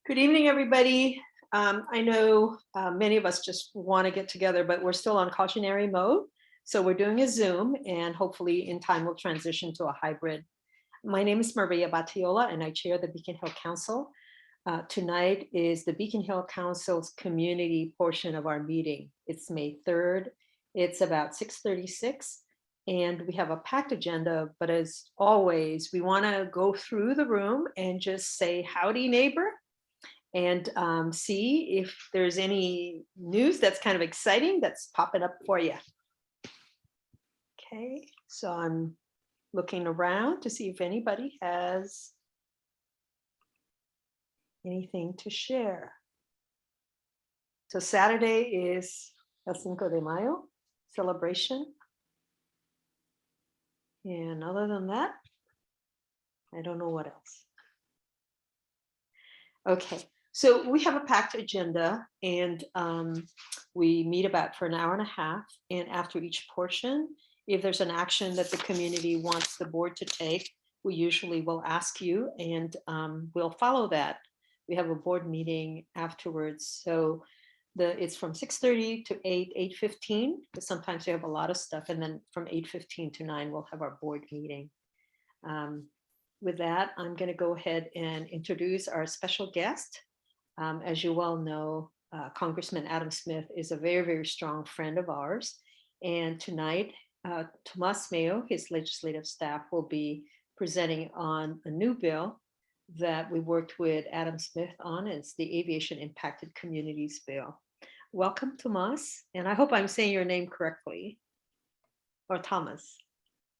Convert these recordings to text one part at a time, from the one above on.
Good evening, everybody. I know many of us just want to get together, but we're still on cautionary mode. So we're doing a Zoom, and hopefully in time we'll transition to a hybrid. My name is Maria Batiola, and I chair the Beacon Hill Council. Tonight is the Beacon Hill Council's community portion of our meeting. It's May 3rd. It's about 6:36, and we have a packed agenda, but as always, we want to go through the room and just say howdy, neighbor, and see if there's any news that's kind of exciting that's popping up for you. Okay, so I'm looking around to see if anybody has anything to share. So Saturday is El Cinco de Mayo celebration. And other than that, I don't know what else. Okay, so we have a packed agenda, and we meet about for an hour and a half. And after each portion, if there's an action that the community wants the board to take, we usually will ask you, and we'll follow that. We have a board meeting afterwards. So it's from 6:30 to 8:15, because sometimes we have a lot of stuff. And then from 8:15 to 9, we'll have our board meeting. With that, I'm going to go ahead and introduce our special guest. As you well know, Congressman Adam Smith is a very, very strong friend of ours. And tonight, Tomas Mayo, his legislative staff, will be presenting on a new bill that we worked with Adam Smith on. It's the Aviation-Impacted Communities Bill. Welcome, Tomas. And I hope I'm saying your name correctly. Or Thomas.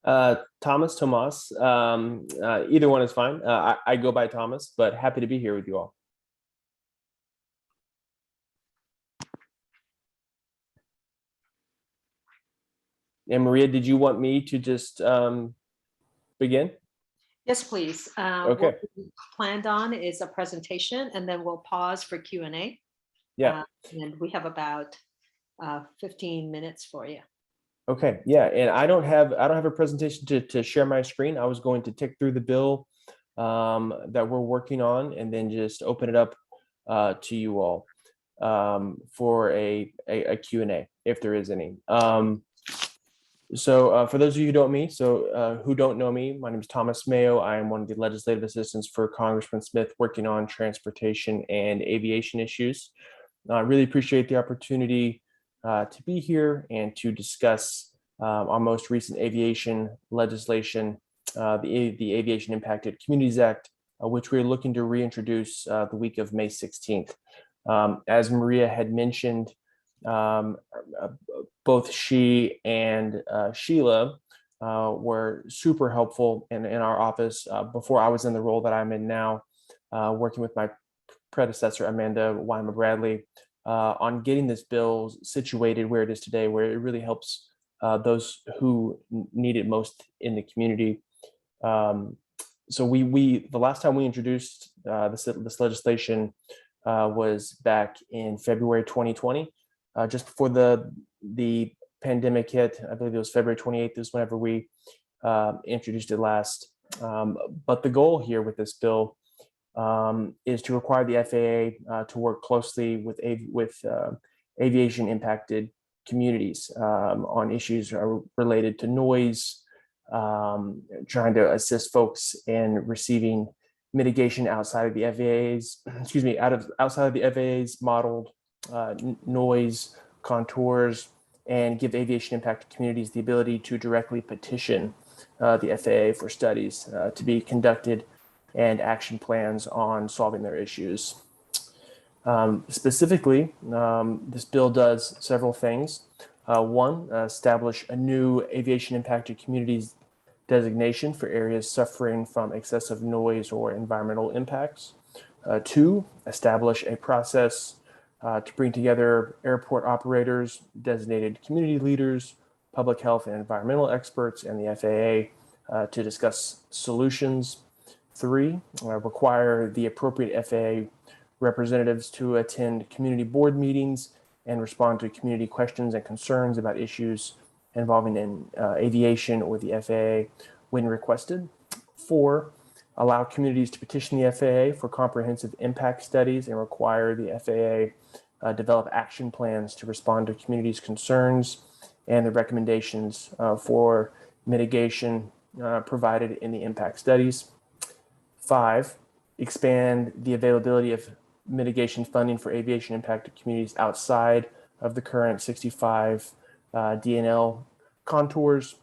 Thomas, Tomas, either one is fine. I go by Thomas, but happy to be here with you all. And Maria, did you want me to just begin? Yes, please. Okay. What we planned on is a presentation, and then we'll pause for Q&A. Yeah. And we have about 15 minutes for you. Okay, yeah, and I don't have a presentation to share my screen. I was going to tick through the bill that we're working on, and then just open it up to you all for a Q&A, if there is any. So for those of you who don't know me, my name is Thomas Mayo. I am one of the legislative assistants for Congressman Smith, working on transportation and aviation issues. I really appreciate the opportunity to be here and to discuss our most recent aviation legislation, the Aviation-Impacted Communities Act, which we're looking to reintroduce the week of May 16th. As Maria had mentioned, both she and Sheila were super helpful in our office before I was in the role that I'm in now, working with my predecessor, Amanda Wyma Bradley, on getting this bill situated where it is today, where it really helps those who need it most in the community. So the last time we introduced this legislation was back in February 2020, just before the pandemic hit. I believe it was February 28th is whenever we introduced it last. But the goal here with this bill is to require the FAA to work closely with aviation-impacted communities on issues related to noise, trying to assist folks in receiving mitigation outside of the FAA's, outside of the FAA's modeled noise contours, and give aviation-impacted communities the ability to directly petition the FAA for studies to be conducted and action plans on solving their issues. Specifically, this bill does several things. One, establish a new aviation-impacted communities designation for areas suffering from excessive noise or environmental impacts. Two, establish a process to bring together airport operators, designated community leaders, public health and environmental experts, and the FAA to discuss solutions. Three, require the appropriate FAA representatives to attend community board meetings and respond to community questions and concerns about issues involving in aviation or the FAA when requested. Four, allow communities to petition the FAA for comprehensive impact studies and require the FAA develop action plans to respond to communities' concerns and the recommendations for mitigation provided in the impact studies. 5, expand the availability of mitigation funding for aviation impacted communities outside of the current 65 DNL contours.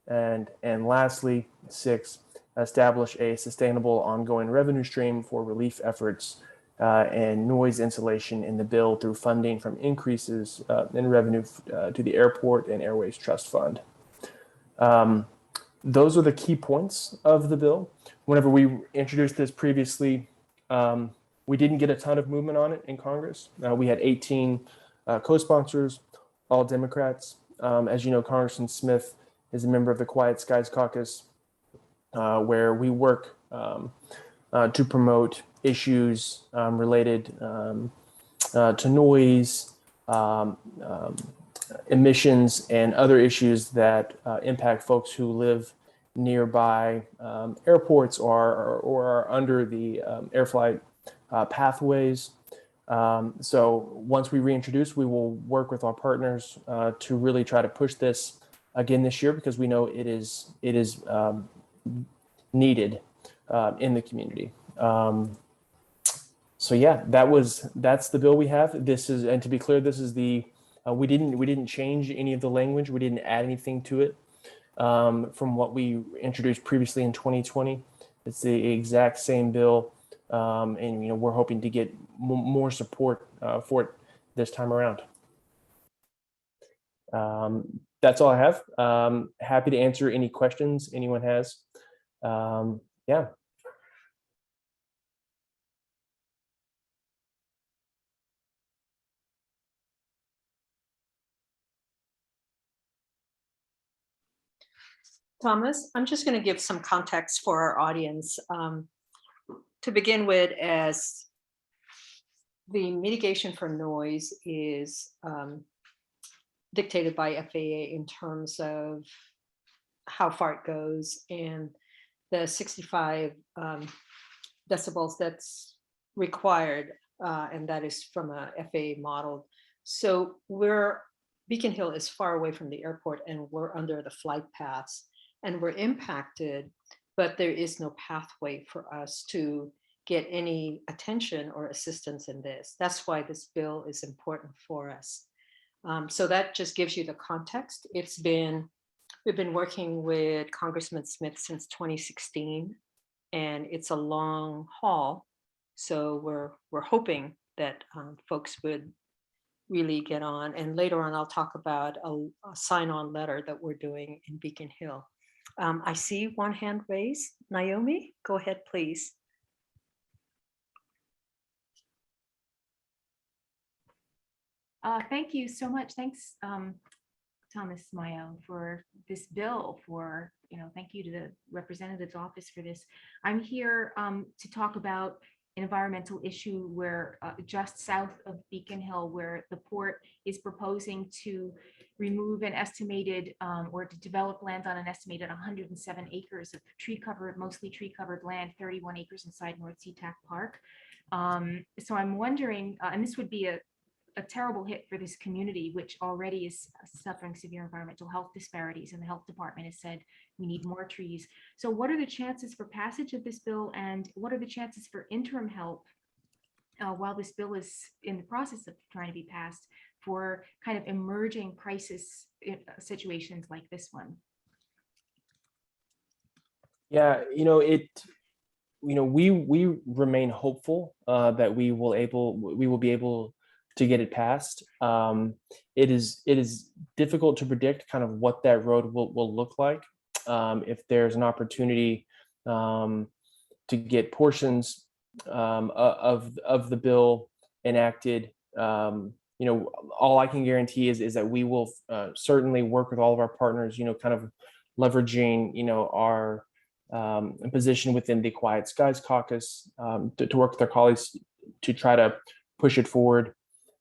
And lastly, 6, establish a sustainable ongoing revenue stream for relief efforts and noise insulation in the bill through funding from increases in revenue to the Airport and Airways Trust Fund. Those are the key points of the bill. Whenever we introduced this previously, we didn't get a ton of movement on it in Congress. We had 18 co-sponsors, all Democrats. As you know, Congressman Smith is a member of the Quiet Skies Caucus, where we work to promote issues related to noise, emissions, and other issues that impact folks who live nearby airports or are under the air flight pathways. So once we reintroduce, we will work with our partners to really try to push this again this year, because we know it is needed in the community. So yeah, that's the bill we have. This is, and to be clear, this is the we didn't change any of the language. We didn't add anything to it from what we introduced previously in 2020. It's the exact same bill, and we're hoping to get more support for it this time around. That's all I have. Happy to answer any questions anyone has. Yeah. Thomas, I'm just going to give some context for our audience. To begin with, as the mitigation for noise is dictated by FAA in terms of how far it goes, and the 65 decibels that's required, and that is from a FAA model. So Beacon Hill is far away from the airport, and we're under the flight paths, and we're impacted, but there is no pathway for us to get any attention or assistance in this. That's why this bill is important for us. So that just gives you the context. We've been working with Congressman Smith since 2016, and it's a long haul. So we're hoping that folks would really get on. And later on, I'll talk about a sign-on letter that we're doing in Beacon Hill. I see one hand raised. Naomi, go ahead, please. Thank you so much. Thanks, Thomas Mayo, for this bill. Thank you to the representative's office for this. I'm here to talk about an environmental issue where just south of Beacon Hill, where the port is proposing to remove an estimated or to develop land on an estimated 107 acres of mostly tree covered land, 31 acres inside North SeaTac Park. So I'm wondering, and this would be a terrible hit for this community, which already is suffering severe environmental health disparities, and the health department has said we need more trees. So what are the chances for passage of this bill, and what are the chances for interim help while this bill is in the process of trying to be passed for kind of emerging crisis situations like this one? Yeah, we remain hopeful that we will be able to get it passed. It is difficult to predict kind of what that road will look like. If there's an opportunity to get portions of the bill enacted, all I can guarantee is that we will certainly work with all of our partners, kind of leveraging, our position within the Quiet Skies Caucus to work with our colleagues to try to push it forward.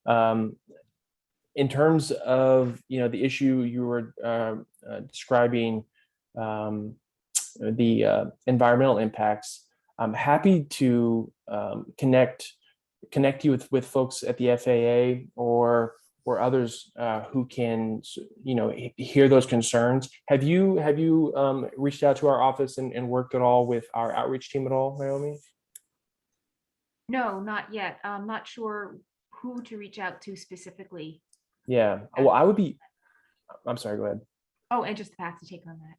In terms of the issue you were describing, the environmental impacts, I'm happy to connect you with folks at the FAA or others who can, hear those concerns. Have you reached out to our office and worked at all with our outreach team at all, Naomi? No, not yet. I'm not sure who to reach out to specifically. Yeah. Well, I'm sorry, go ahead. Oh, and just the PAC to take on that.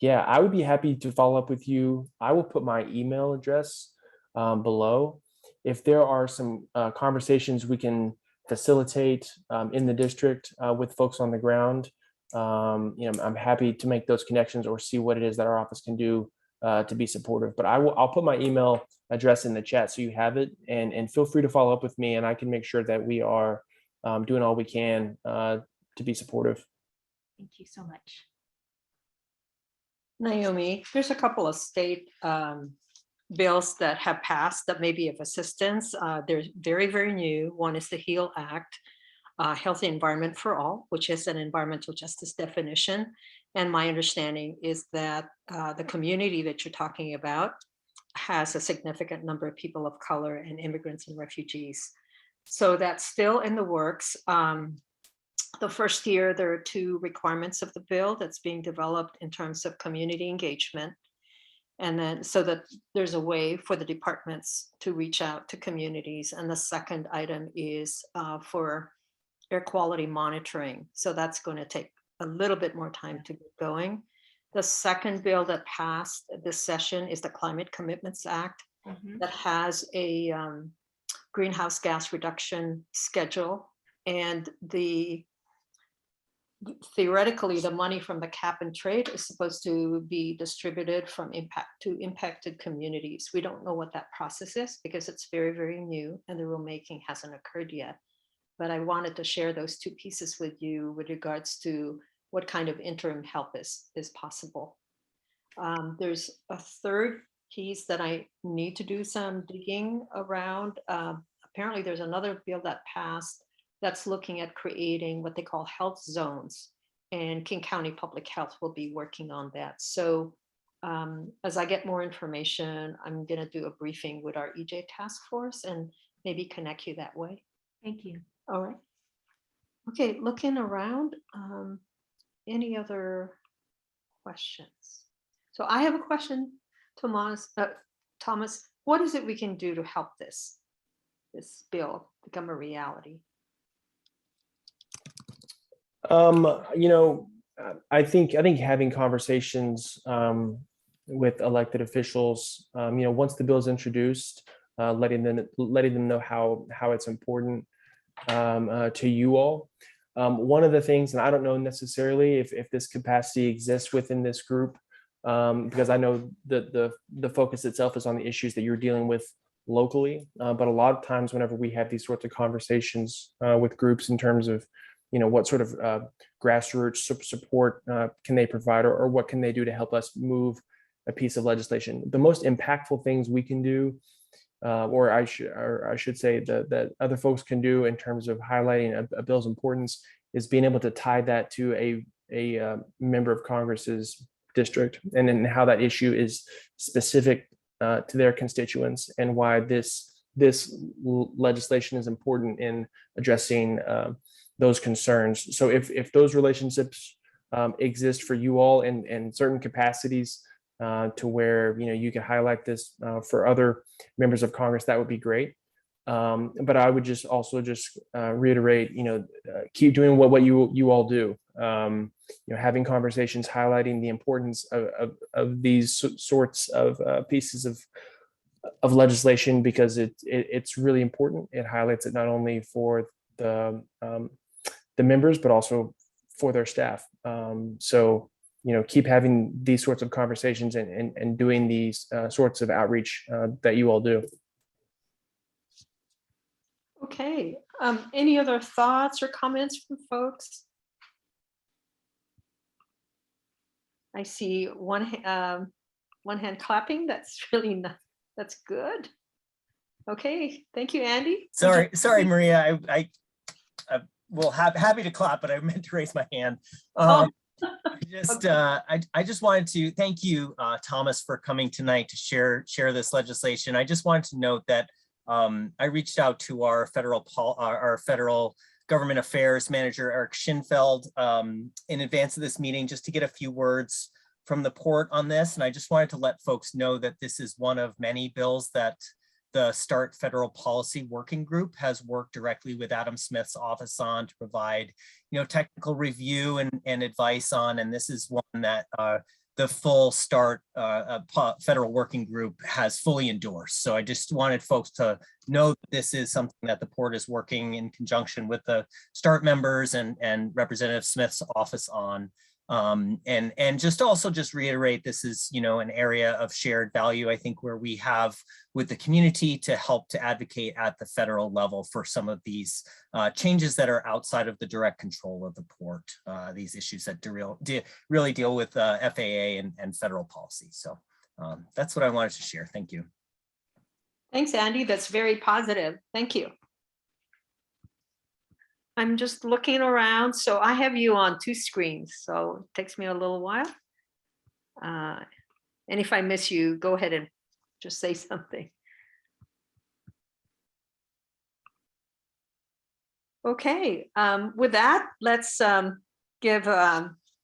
Yeah, I would be happy to follow up with you. I will put my email address below. If there are some conversations we can facilitate in the district with folks on the ground, I'm happy to make those connections or see what it is that our office can do to be supportive. But I'll put my email address in the chat so you have it, and feel free to follow up with me, and I can make sure that we are doing all we can to be supportive. Thank you so much. Naomi, there's a couple of state bills that have passed that may be of assistance. They're very, very new. One is the HEAL Act, Healthy Environment for All, which is an environmental justice definition. And my understanding is that the community that you're talking about has a significant number of people of color and immigrants and refugees. So that's still in the works. The first year, there are 2 requirements of the bill that's being developed in terms of community engagement. And then so that there's a way for the departments to reach out to communities. And the second item is for air quality monitoring. So that's going to take a little bit more time to get going. The second bill that passed this session is the Climate Commitments Act that has a greenhouse gas reduction schedule. And theoretically, the money from the cap and trade is supposed to be distributed from impacted communities. We don't know what that process is because it's very, very new and the rulemaking hasn't occurred yet. But I wanted to share those 2 pieces with you with regards to what kind of interim help is possible. There's a third piece that I need to do some digging around. Apparently, there's another bill that passed that's looking at creating what they call health zones, and King County Public Health will be working on that. So as I get more information, I'm going to do a briefing with our EJ task force and maybe connect you that way. Thank you. All right. Okay, looking around, any other questions? So I have a question, Thomas. What is it we can do to help this bill become a reality? I think having conversations with elected officials, once the bill is introduced, letting them know how it's important to you all. One of the things, and I don't know necessarily if this capacity exists within this group, because I know that the focus itself is on the issues that you're dealing with locally, but a lot of times whenever we have these sorts of conversations with groups in terms of what sort of grassroots support can they provide, or what can they do to help us move a piece of legislation. The most impactful things we can do, or I should say that other folks can do in terms of highlighting a bill's importance, is being able to tie that to a member of Congress's district, and then how that issue is specific to their constituents, and why this legislation is important in addressing those concerns. So if those relationships exist for you all in certain capacities, to where you can highlight this for other members of Congress, that would be great. But I would just reiterate, keep doing what you all do. Having conversations, highlighting the importance of these sorts of pieces of legislation, because it's really important. It highlights it not only for the members, but also for their staff. So keep having these sorts of conversations and doing these sorts of outreach that you all do. Okay. Any other thoughts or comments from folks? I see one hand clapping. That's really not, that's good. Okay. Thank you, Andy. Sorry, Maria. I well, happy to clap, but I meant to raise my hand. Oh, I just wanted to thank you, Thomas, for coming tonight to share this legislation. I just wanted to note that I reached out to our federal government affairs manager, Eric Schinfeld, in advance of this meeting, just to get a few words from the port on this. And I just wanted to let folks know that this is one of many bills that the START Federal Policy Working Group has worked directly with Adam Smith's office on to provide, technical review and advice on. And this is one that the full START Federal Working Group has fully endorsed. So I just wanted folks to know that this is something that the port is working in conjunction with the START members and Representative Smith's office on. And just reiterate, this is, an area of shared value, I think, where we have with the community to help to advocate at the federal level for some of these changes that are outside of the direct control of the port, these issues that really deal with FAA and federal policy. So that's what I wanted to share. Thank you. Thanks, Andy. That's very positive. Thank you. I'm just looking around. So I have you on 2 screens, so it takes me a little while. And if I miss you, go ahead and just say something. Okay, with that, let's give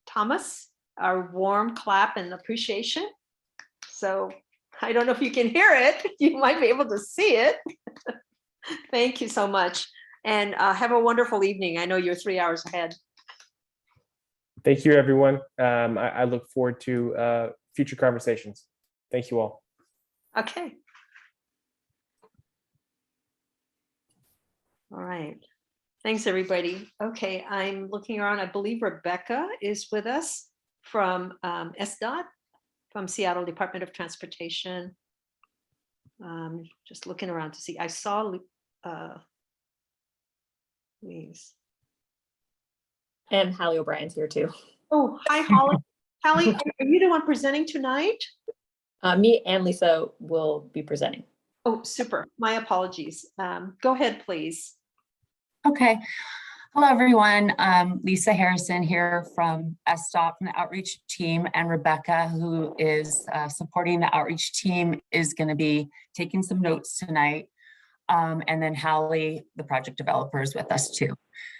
Thomas our warm clap and appreciation. So I don't know if you can hear it. You might be able to see it. Thank you so much. And have a wonderful evening. I know you're 3 hours ahead. Thank you, everyone. I look forward to future conversations. Thank you all. Okay. All right. Thanks, everybody. Okay, I'm looking around. I believe Rebecca is with us from SDOT, from Seattle Department of Transportation. Just looking around to see. I saw Please. And Hallie O'Brien's here too. Oh, hi, Holly. Hallie, are you the one presenting tonight? Me and Lisa will be presenting. Oh, super. My apologies. Go ahead, please. Okay. Hello, everyone. Lisa Harrison here from SDOT, from the outreach team, and Rebecca, who is supporting the outreach team, is going to be taking some notes tonight. And then Hallie, the project developer, is with us too.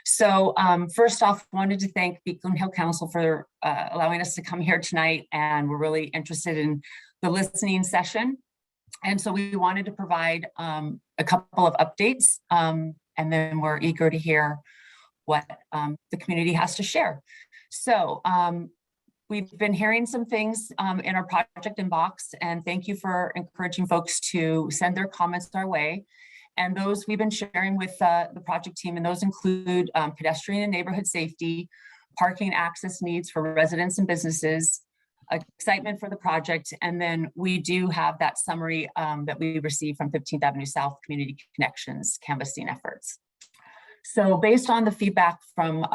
So first off, wanted to thank Beacon Hill Council for allowing us to come here tonight, and we're really interested in the listening session. And so we wanted to provide a couple of updates, and then we're eager to hear what the community has to share. So we've been hearing some things in our project inbox, and thank you for encouraging folks to send their comments our way. And those we've been sharing with the project team, and those include pedestrian and neighborhood safety, parking access needs for residents and businesses, excitement for the project, and then we do have that summary that we received from 15th Avenue South Community Connections canvassing efforts. So based on the feedback from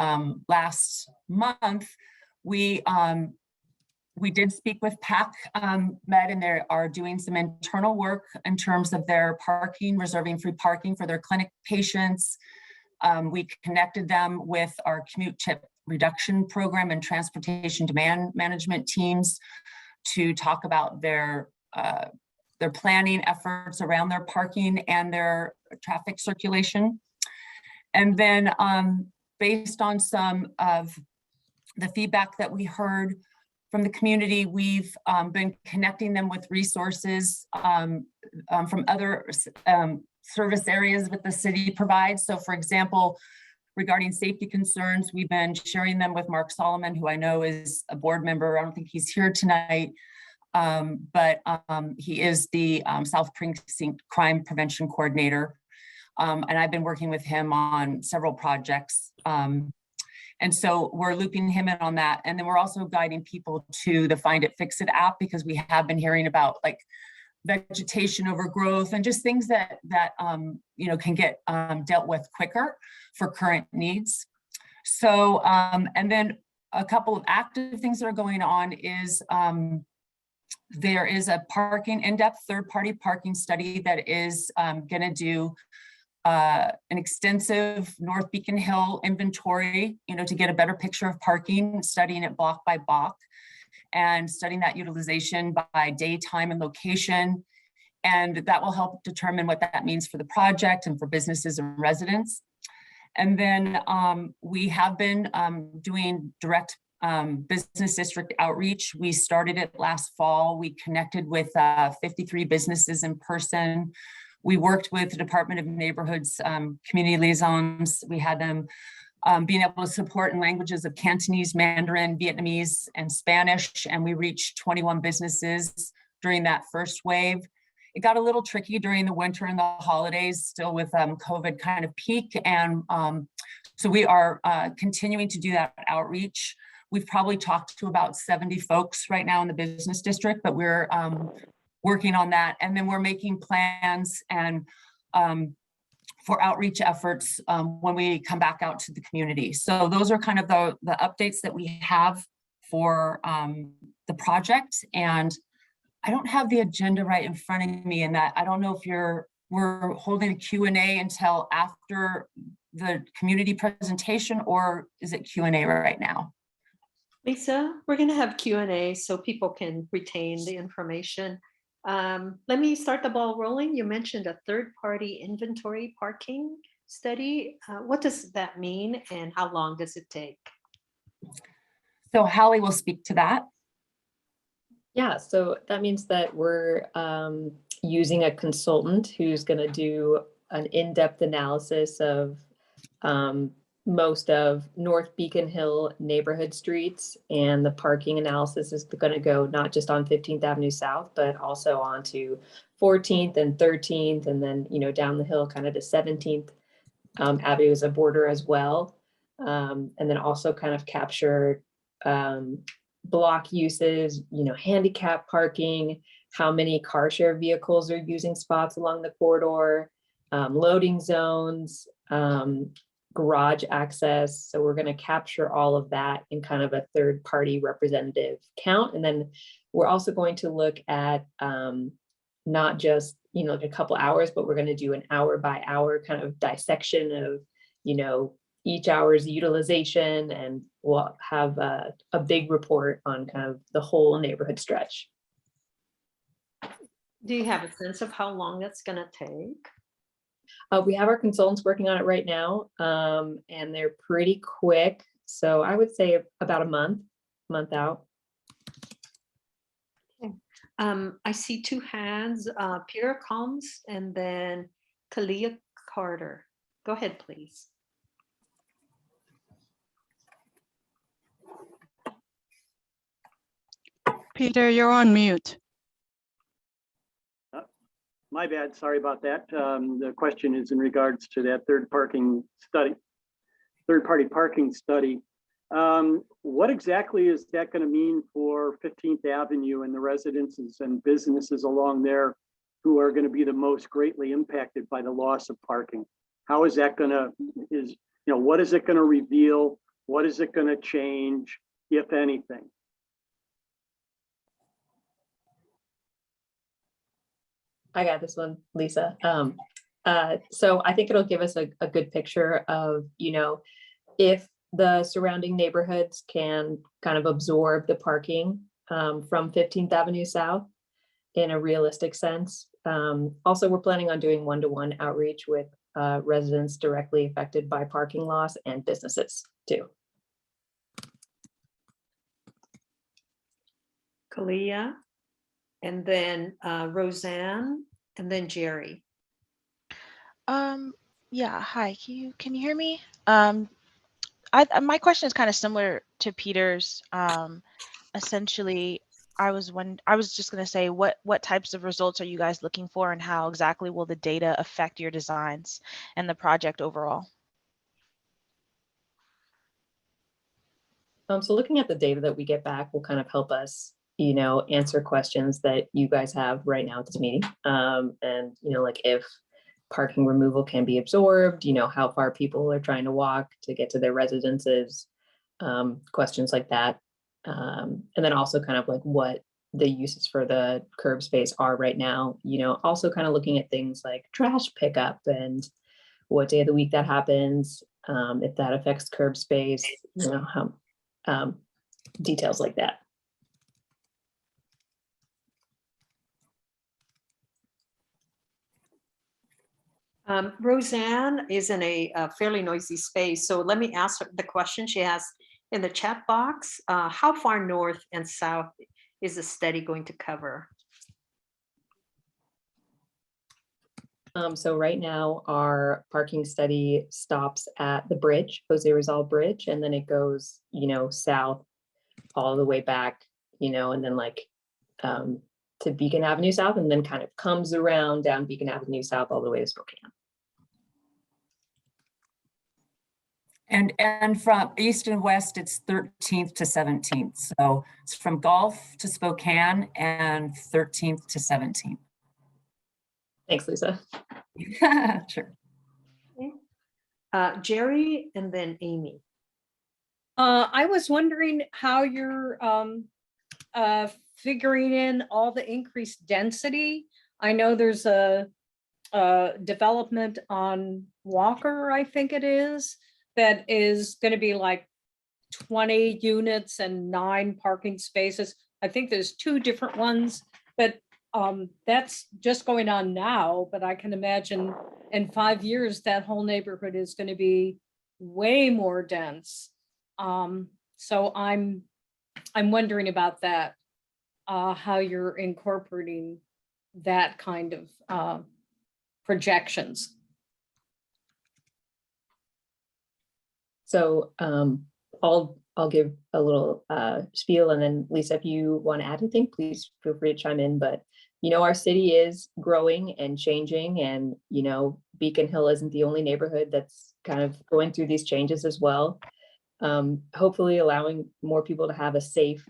last month, we did speak with PAC Med, and they are doing some internal work in terms of their parking, reserving free parking for their clinic patients. We connected them with our commute chip reduction program and transportation demand management teams to talk about their planning efforts around their parking and their traffic circulation. And then based on some of the feedback that we heard from the community, we've been connecting them with resources from other service areas that the city provides. So for example, regarding safety concerns, we've been sharing them with Mark Solomon, who I know is a board member. I don't think he's here tonight, but he is the South Precinct Crime Prevention Coordinator. And I've been working with him on several projects. And so we're looping him in on that. And then we're also guiding people to the Find It, Fix It app, because we have been hearing about like vegetation overgrowth and just things that can get dealt with quicker for current needs. So, and then a couple of active things that are going on is there is a parking in-depth third-party parking study that is going to do an extensive North Beacon Hill inventory, to get a better picture of parking, studying it block by block, and studying that utilization by day, time, and location. And that will help determine what that means for the project and for businesses and residents. And then we have been doing direct business district outreach. We started it last fall. We connected with 53 businesses in person. We worked with the Department of Neighborhoods community liaisons. We had them being able to support in languages of Cantonese, Mandarin, Vietnamese, and Spanish. And we reached 21 businesses during that first wave. It got a little tricky during the winter and the holidays, still with COVID kind of peak. And so we are continuing to do that outreach. We've probably talked to about 70 folks right now in the business district, but we're working on that. And then we're making plans and for outreach efforts when we come back out to the community. So those are kind of the updates that we have for the project. And I don't have the agenda right in front of me, and that I don't know if we're holding a Q&A until after the community presentation, or is it Q&A right now? Lisa, we're going to have Q&A so people can retain the information. Let me start the ball rolling. You mentioned a third-party inventory parking study. What does that mean, and how long does it take? So Hallie will speak to that. Yeah, so that means that we're using a consultant who's going to do an in-depth analysis of most of North Beacon Hill neighborhood streets, and the parking analysis is going to go not just on 15th Avenue South, but also onto 14th and 13th, and then down the hill kind of to 17th Avenue as a border as well, and then also kind of capture block uses, handicap parking, how many car share vehicles are using spots along the corridor, loading zones, garage access. So we're going to capture all of that in kind of a third party representative count. And then we're also going to look at not just, like a couple hours, but we're going to do an hour by hour kind of dissection of, each hour's utilization, and we'll have a big report on kind of the whole neighborhood stretch. Do you have a sense of how long that's going to take? We have our consultants working on it right now, and they're pretty quick. So I would say about a month out. Okay. I see two hands, Peter Combs and then Kalia Carter. Go ahead, please. Peter, you're on mute. My bad, sorry about that. The question is in regards to that third-party parking study. What exactly is that going to mean for 15th Avenue and the residences and businesses along there who are going to be the most greatly impacted by the loss of parking? How is that going to, what is it going to reveal? What is it going to change, if anything? I got this one, Lisa. So I think it'll give us a good picture of, if the surrounding neighborhoods can kind of absorb the parking from 15th Avenue South in a realistic sense. Also, we're planning on doing one-to-one outreach with residents directly affected by parking loss and businesses too. Kalia, and then Roseanne, and then Jerry. Yeah, hi, can you hear me? My question is kind of similar to Peter's. Essentially, I was just going to say, what types of results are you guys looking for, and how exactly will the data affect your designs and the project overall? So looking at the data that we get back will kind of help us, answer questions that you guys have right now at this meeting. And, like if parking removal can be absorbed, how far people are trying to walk to get to their residences, questions like that. And then also kind of like what the uses for the curb space are right now, also kind of looking at things like trash pickup and what day of the week that happens, if that affects curb space, you know, how, details like that. Roseanne is in a fairly noisy space, so let me ask her the question she has in the chat box. How far north and south is the study going to cover? So right now our parking study stops at the bridge, Jose Rizal Bridge, and then it goes, you know, south all the way back, you know, and then like to Beacon Avenue South, and then kind of comes around down Beacon Avenue South all the way to Spokane. And from east and west, it's 13th to 17th. So it's from Gulf to Spokane and 13th to 17th. Thanks, Lisa. Sure. Jerry and then Amy. I was wondering how you're figuring in all the increased density. I know there's a development on Walker, I think it is, that is going to be like 20 units and 9 parking spaces. I think there's 2 different ones, but that's just going on now. But I can imagine in 5 years, that whole neighborhood is going to be way more dense. So I'm wondering about that, how you're incorporating that kind of projections. So I'll give a little spiel, and then Lisa, if you want to add anything, please feel free to chime in. But you know, our city is growing and changing, and you know, Beacon Hill isn't the only neighborhood that's kind of going through these changes as well. Hopefully allowing more people to have a safe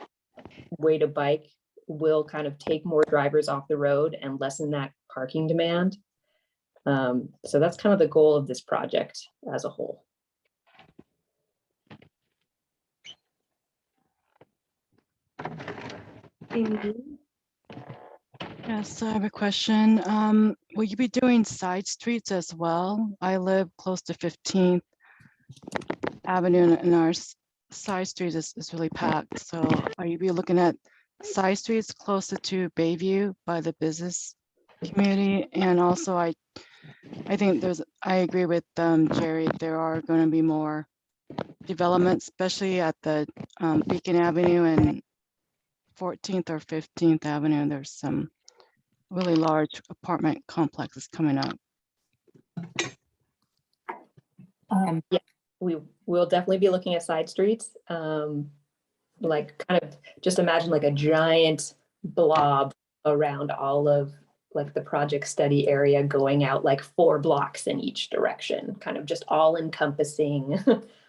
way to bike will kind of take more drivers off the road and lessen that parking demand. So that's kind of the goal of this project as a whole. Yes, I have a question. Will you be doing side streets as well? I live close to 15th Avenue and our side street is really packed. So are you be looking at side streets closer to Bayview by the business community? And also I think I agree with Jerry, there are going to be more development, especially at the Beacon Avenue and 14th or 15th Avenue. There's some really large apartment complexes coming up. Yeah, we will definitely be looking at side streets. Like kind of just imagine like a giant blob around all of like the project study area, going out like 4 blocks in each direction, kind of just all encompassing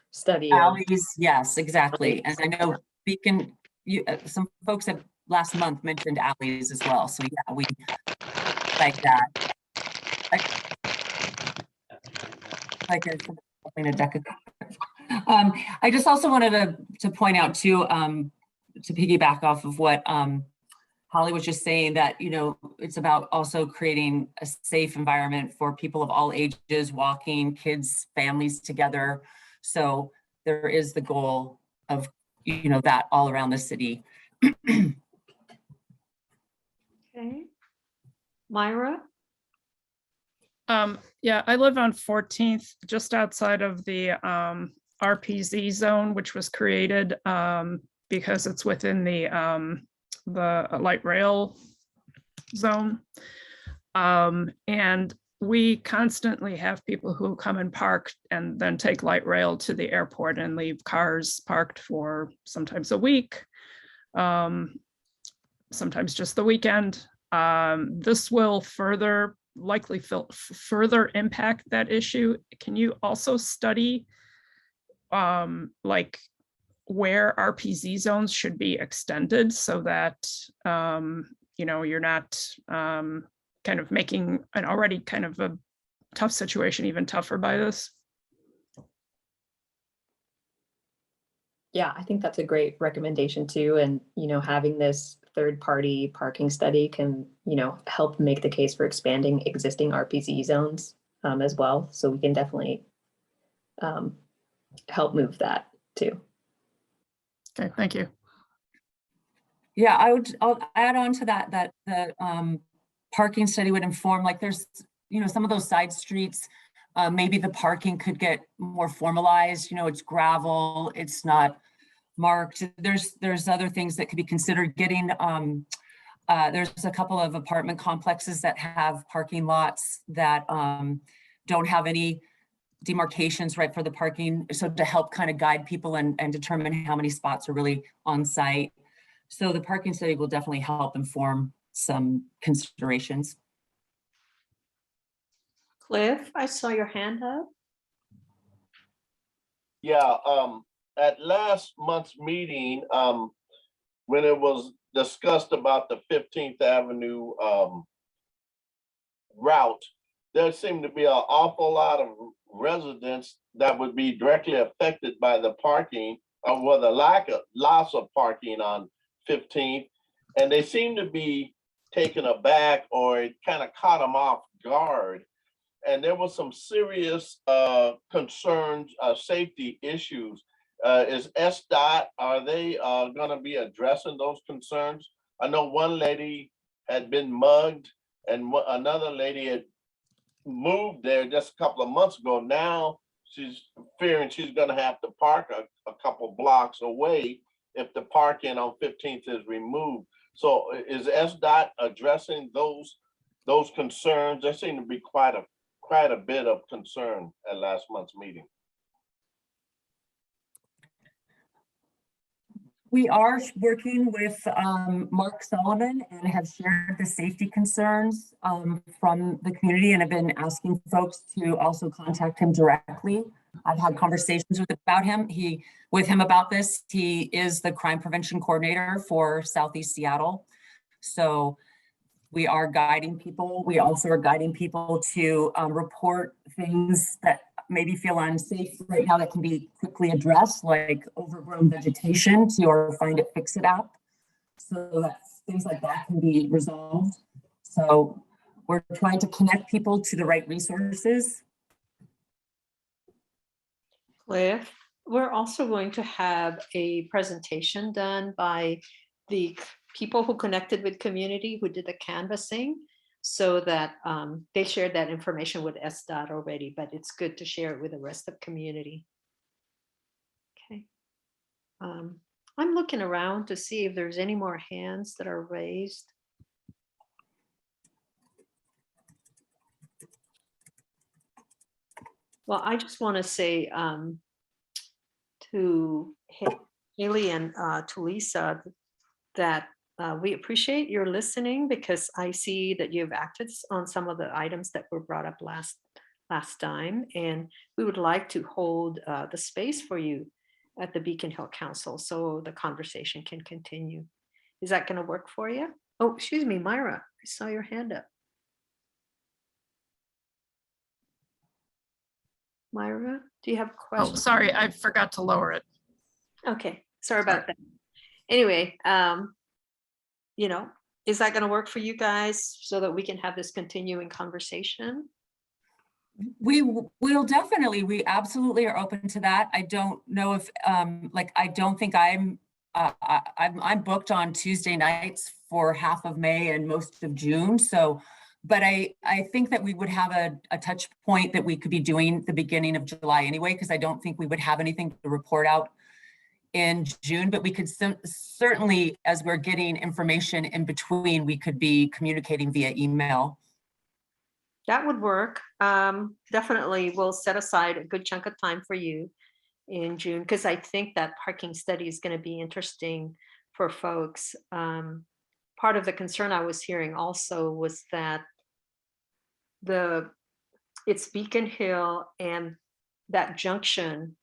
study. Alleys, yes, exactly. And I know Beacon, some folks have last month mentioned alleys as well. So yeah, we like that. Like a deck of I just also wanted to point out too, to piggyback off of what Holly was just saying, that, you know, it's about also creating a safe environment for people of all ages, walking, kids, families together. So there is the goal of, you know, that all around the city. Okay. Myra? Yeah, I live on 14th, just outside of the RPZ zone, which was created because it's within the light rail zone. And we constantly have people who come and park and then take light rail to the airport and leave cars parked for sometimes a week, sometimes just the weekend. This will likely further impact that issue. Can you also study like where RPZ zones should be extended so that you know, you're not kind of making an already kind of a tough situation even tougher by this? Yeah, I think that's a great recommendation too. And, you know, having this third-party parking study can, you know, help make the case for expanding existing RPZ zones. as well. So we can definitely help move that too. Okay, thank you. Yeah, I'll add on to that, that the parking study would inform, like there's, some of those side streets, maybe the parking could get more formalized, it's gravel, it's not marked. There's other things that could be considered getting, there's a couple of apartment complexes that have parking lots that don't have any demarcations right for the parking. So to help kind of guide people and determine how many spots are really on site. So the parking study will definitely help inform some considerations. Cliff, I saw your hand up. Yeah, at last month's meeting, when it was discussed about the 15th Avenue route, there seemed to be an awful lot of residents that would be directly affected by the parking or the loss of parking on 15th. And they seem to be taken aback, or it kind of caught them off guard. And there was some serious concerns, safety issues. Is SDOT, are they going to be addressing those concerns? I know one lady had been mugged and another lady had moved there just a couple of months ago. Now she's fearing she's going to have to park a couple blocks away if the parking on 15th is removed. So is SDOT addressing those concerns? There seem to be quite a bit of concern at last month's meeting. We are working with Mark Solomon and have shared the safety concerns from the community and have been asking folks to also contact him directly. I've had conversations with him about this. He is the crime prevention coordinator for Southeast Seattle. So we are guiding people. We also are guiding people to report things that maybe feel unsafe right now that can be quickly addressed, like overgrown vegetation, to our Find It, Fix It app. So that things like that can be resolved. So we're trying to connect people to the right resources. Cliff, we're also going to have a presentation done by the people who connected with community, who did the canvassing, so that they shared that information with SDOT already, but it's good to share it with the rest of community. Okay. I'm looking around to see if there's any more hands that are raised. Well, I just want to say to Haley and to Lisa that we appreciate your listening, because I see that you've acted on some of the items that were brought up last time, and we would like to hold the space for you at the Beacon Hill Council so the conversation can continue. Is that going to work for you? Oh, excuse me, Myra, I saw your hand up. Myra, do you have a question? Oh, sorry, I forgot to lower it. Okay, sorry about that. Anyway, is that going to work for you guys so that we can have this continuing conversation? We will definitely, we absolutely are open to that. I don't know if, I don't think I'm booked on Tuesday nights for half of May and most of June. So, but I think that we would have a touch point that we could be doing the beginning of July anyway, because I don't think we would have anything to report out in June, but we could certainly, as we're getting information in between, we could be communicating via email. That would work. Definitely, we'll set aside a good chunk of time for you in June, because I think that parking study is going to be interesting for folks. Part of the concern I was hearing also was that it's Beacon Hill and that junction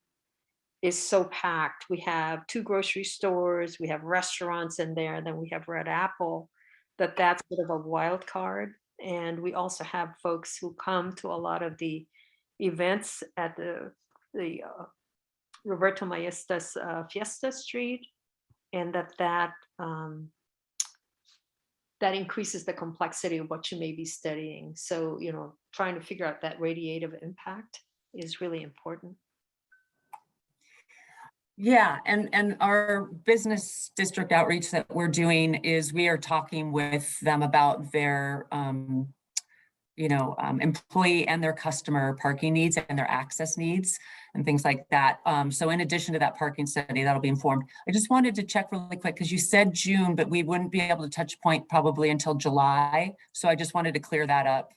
is so packed. We have 2 grocery stores, we have restaurants in there, then we have Red Apple, that's a bit of a wild card. And we also have folks who come to a lot of the events at the Roberto Maestas Fiesta Street, and that that increases the complexity of what you may be studying. So, you know, trying to figure out that radiative impact is really important. Yeah, and our business district outreach that we're doing is we are talking with them about their employee and their customer parking needs and their access needs and things like that. So in addition to that parking study, that'll be informed. I just wanted to check really quick because you said June, but we wouldn't be able to touch point probably until July. So I just wanted to clear that up.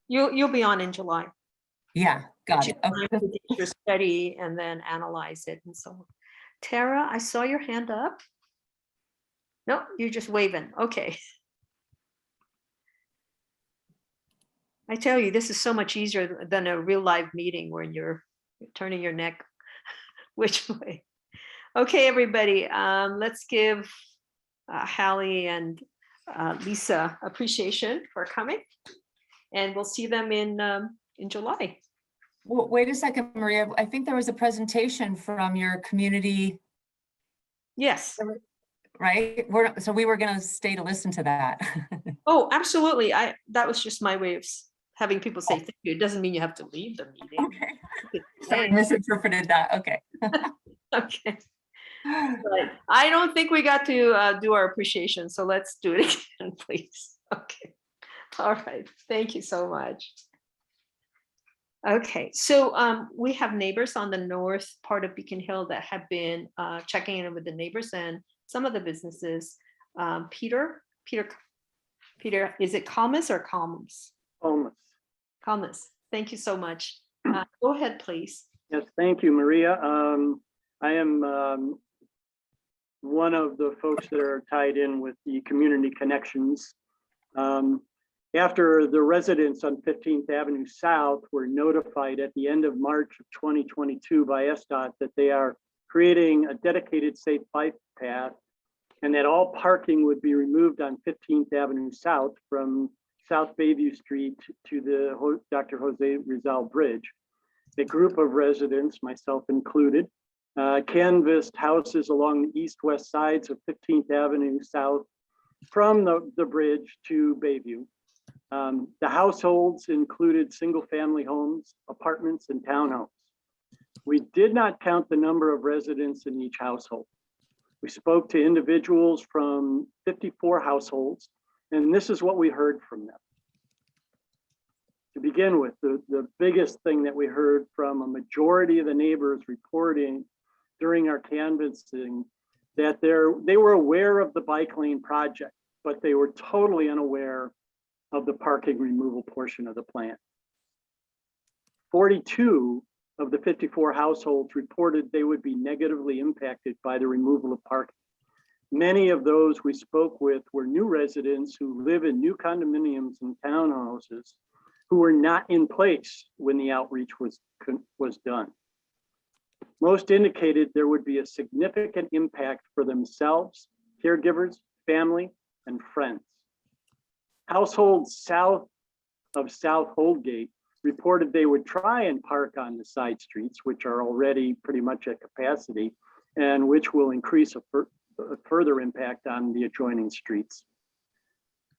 You'll be on in July. Yeah, got it. Okay. To get your study and then analyze it and so on. Tara, I saw your hand up. No, you're just waving. Okay. I tell you, this is so much easier than a real live meeting where you're turning your neck which way. Okay, everybody, let's give Hallie and Lisa appreciation for coming, and we'll see them in July. Well, wait a second, Maria. I think there was a presentation from your community. Yes. Right? So we were going to stay to listen to that. Oh, absolutely. That was just my way of having people say thank you. It doesn't mean you have to leave the meeting. Okay. Sorry, I misinterpreted that. Okay. Okay. But I don't think we got to do our appreciation. So let's do it again, please. Okay. All right. Thank you so much. Okay, so we have neighbors on the north part of Beacon Hill that have been checking in with the neighbors and some of the businesses. Peter, is it Calmus or Calmus? Calmus. Thank you so much. Go ahead, please. Yes, thank you, Maria. I am one of the folks that are tied in with the community connections. After the residents on 15th Avenue South were notified at the end of March of 2022 by SDOT that they are creating a dedicated safe bike path and that all parking would be removed on 15th Avenue South from South Bayview Street to the Dr. Jose Rizal Bridge. A group of residents, myself included, canvassed houses along the east-west sides of 15th Avenue South from the bridge to Bayview. The households included single-family homes, apartments, and townhomes. We did not count the number of residents in each household. We spoke to individuals from 54 households, and this is what we heard from them. To begin with, the biggest thing that we heard from a majority of the neighbors reporting during our canvassing that they were aware of the bike lane project, but they were totally unaware of the parking removal portion of the plan. 42 of the 54 households reported they would be negatively impacted by the removal of parking. Many of those we spoke with were new residents who live in new condominiums and townhouses who were not in place when the outreach was done. Most indicated there would be a significant impact for themselves, caregivers, family, and friends. Households south of South Holdgate reported they would try and park on the side streets, which are already pretty much at capacity, and which will increase a further impact on the adjoining streets.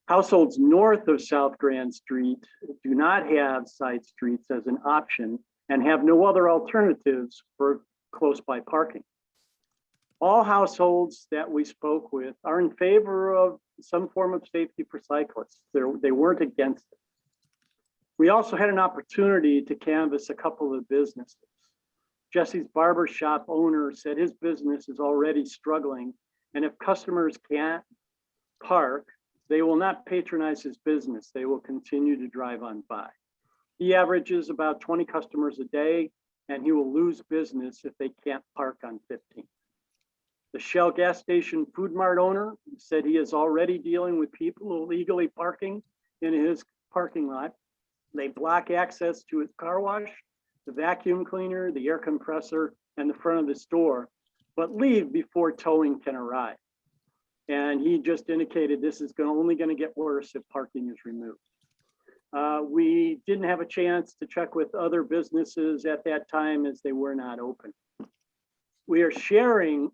Households north of South Grand Street do not have side streets as an option and have no other alternatives for close by parking. All households that we spoke with are in favor of some form of safety for cyclists. They weren't against it. We also had an opportunity to canvass a couple of businesses. Jesse's barber shop owner said his business is already struggling, and if customers can't park, they will not patronize his business. They will continue to drive on by. He averages about 20 customers a day, and he will lose business if they can't park on 15. The Shell gas station Food Mart owner said he is already dealing with people illegally parking in his parking lot. They block access to his car wash, the vacuum cleaner, the air compressor, and the front of the store, but leave before towing can arrive. And he just indicated this is only going to get worse if parking is removed. We didn't have a chance to check with other businesses at that time as they were not open. We are sharing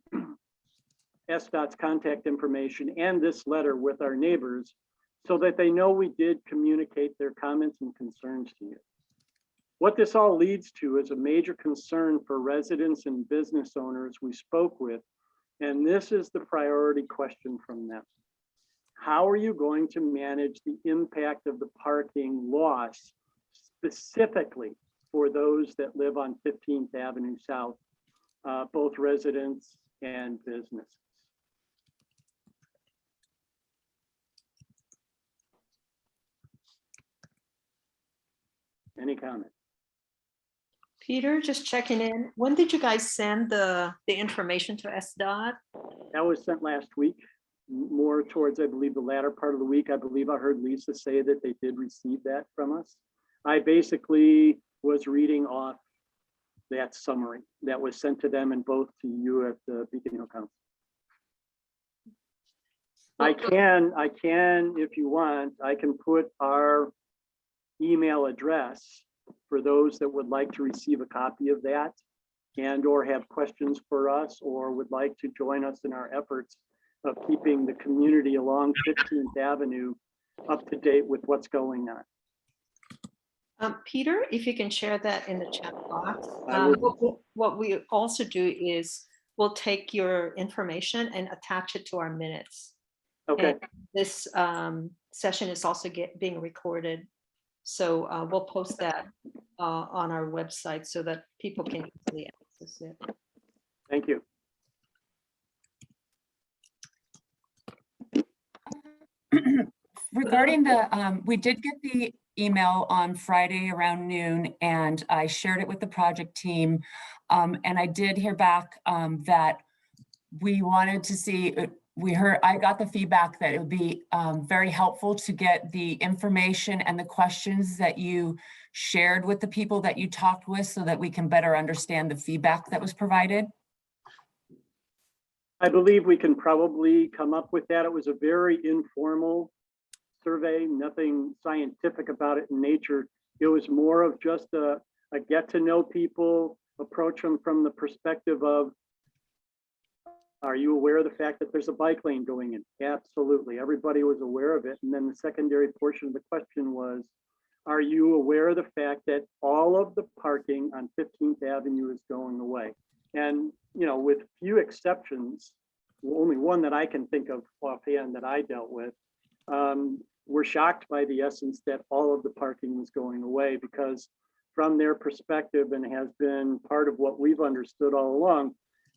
SDOT's contact information and this letter with our neighbors so that they know we did communicate their comments and concerns to you. What this all leads to is a major concern for residents and business owners we spoke with, and this is the priority question from them. How are you going to manage the impact of the parking loss specifically for those that live on 15th Avenue South, both residents and businesses? Any comment? Peter, just checking in. When did you guys send the information to SDOT? That was sent last week, more towards, I believe, the latter part of the week. I believe I heard Lisa say that they did receive that from us. I basically was reading off that summary that was sent to them and both to you at the Beacon Hill Council. I can, if you want, I can put our email address for those that would like to receive a copy of that and or have questions for us or would like to join us in our efforts of keeping the community along 15th Avenue up to date with what's going on. Peter, if you can share that in the chat box. I will. What we also do is we'll take your information and attach it to our minutes. Okay. And this session is also being recorded. So we'll post that on our website so that people can easily access it. Thank you. Regarding the, we did get the email on Friday around noon and I shared it with the project team. And I did hear back that we wanted to see, I got the feedback that it would be very helpful to get the information and the questions that you shared with the people that you talked with so that we can better understand the feedback that was provided. I believe we can probably come up with that. It was a very informal survey, nothing scientific about it in nature. It was more of just a get to know people, approach them from the perspective of, are you aware of the fact that there's a bike lane going in? Absolutely, everybody was aware of it. And then the secondary portion of the question was, are you aware of the fact that all of the parking on 15th Avenue is going away? And, you know, with few exceptions, only one that I can think of offhand that I dealt with, were shocked by the essence that all of the parking was going away, because from their perspective, and has been part of what we've understood all along,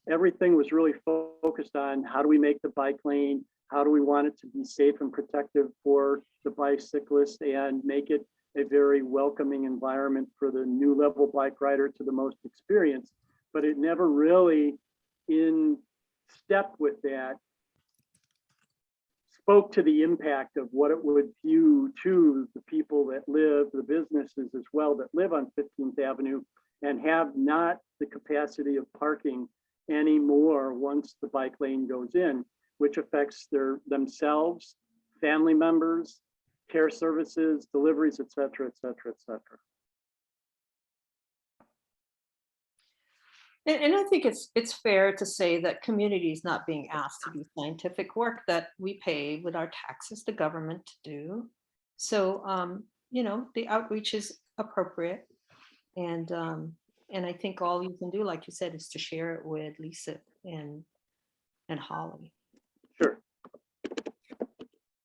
everything was really focused on how do we make the bike lane, how do we want it to be safe and protective for the bicyclist and make it a very welcoming environment for the new level bike rider to the most experienced. But it never really, in step with that, spoke to the impact of what it would do to the people that live, the businesses as well, that live on 15th Avenue and have not the capacity of parking anymore once the bike lane goes in, which affects themselves, family members, care services, deliveries, et cetera, et cetera, et cetera. And I think it's fair to say that community is not being asked to do scientific work that we pay with our taxes the government to do. So, you know, the outreach is appropriate. And I think all you can do, like you said, is to share it with Lisa and Holly. Sure.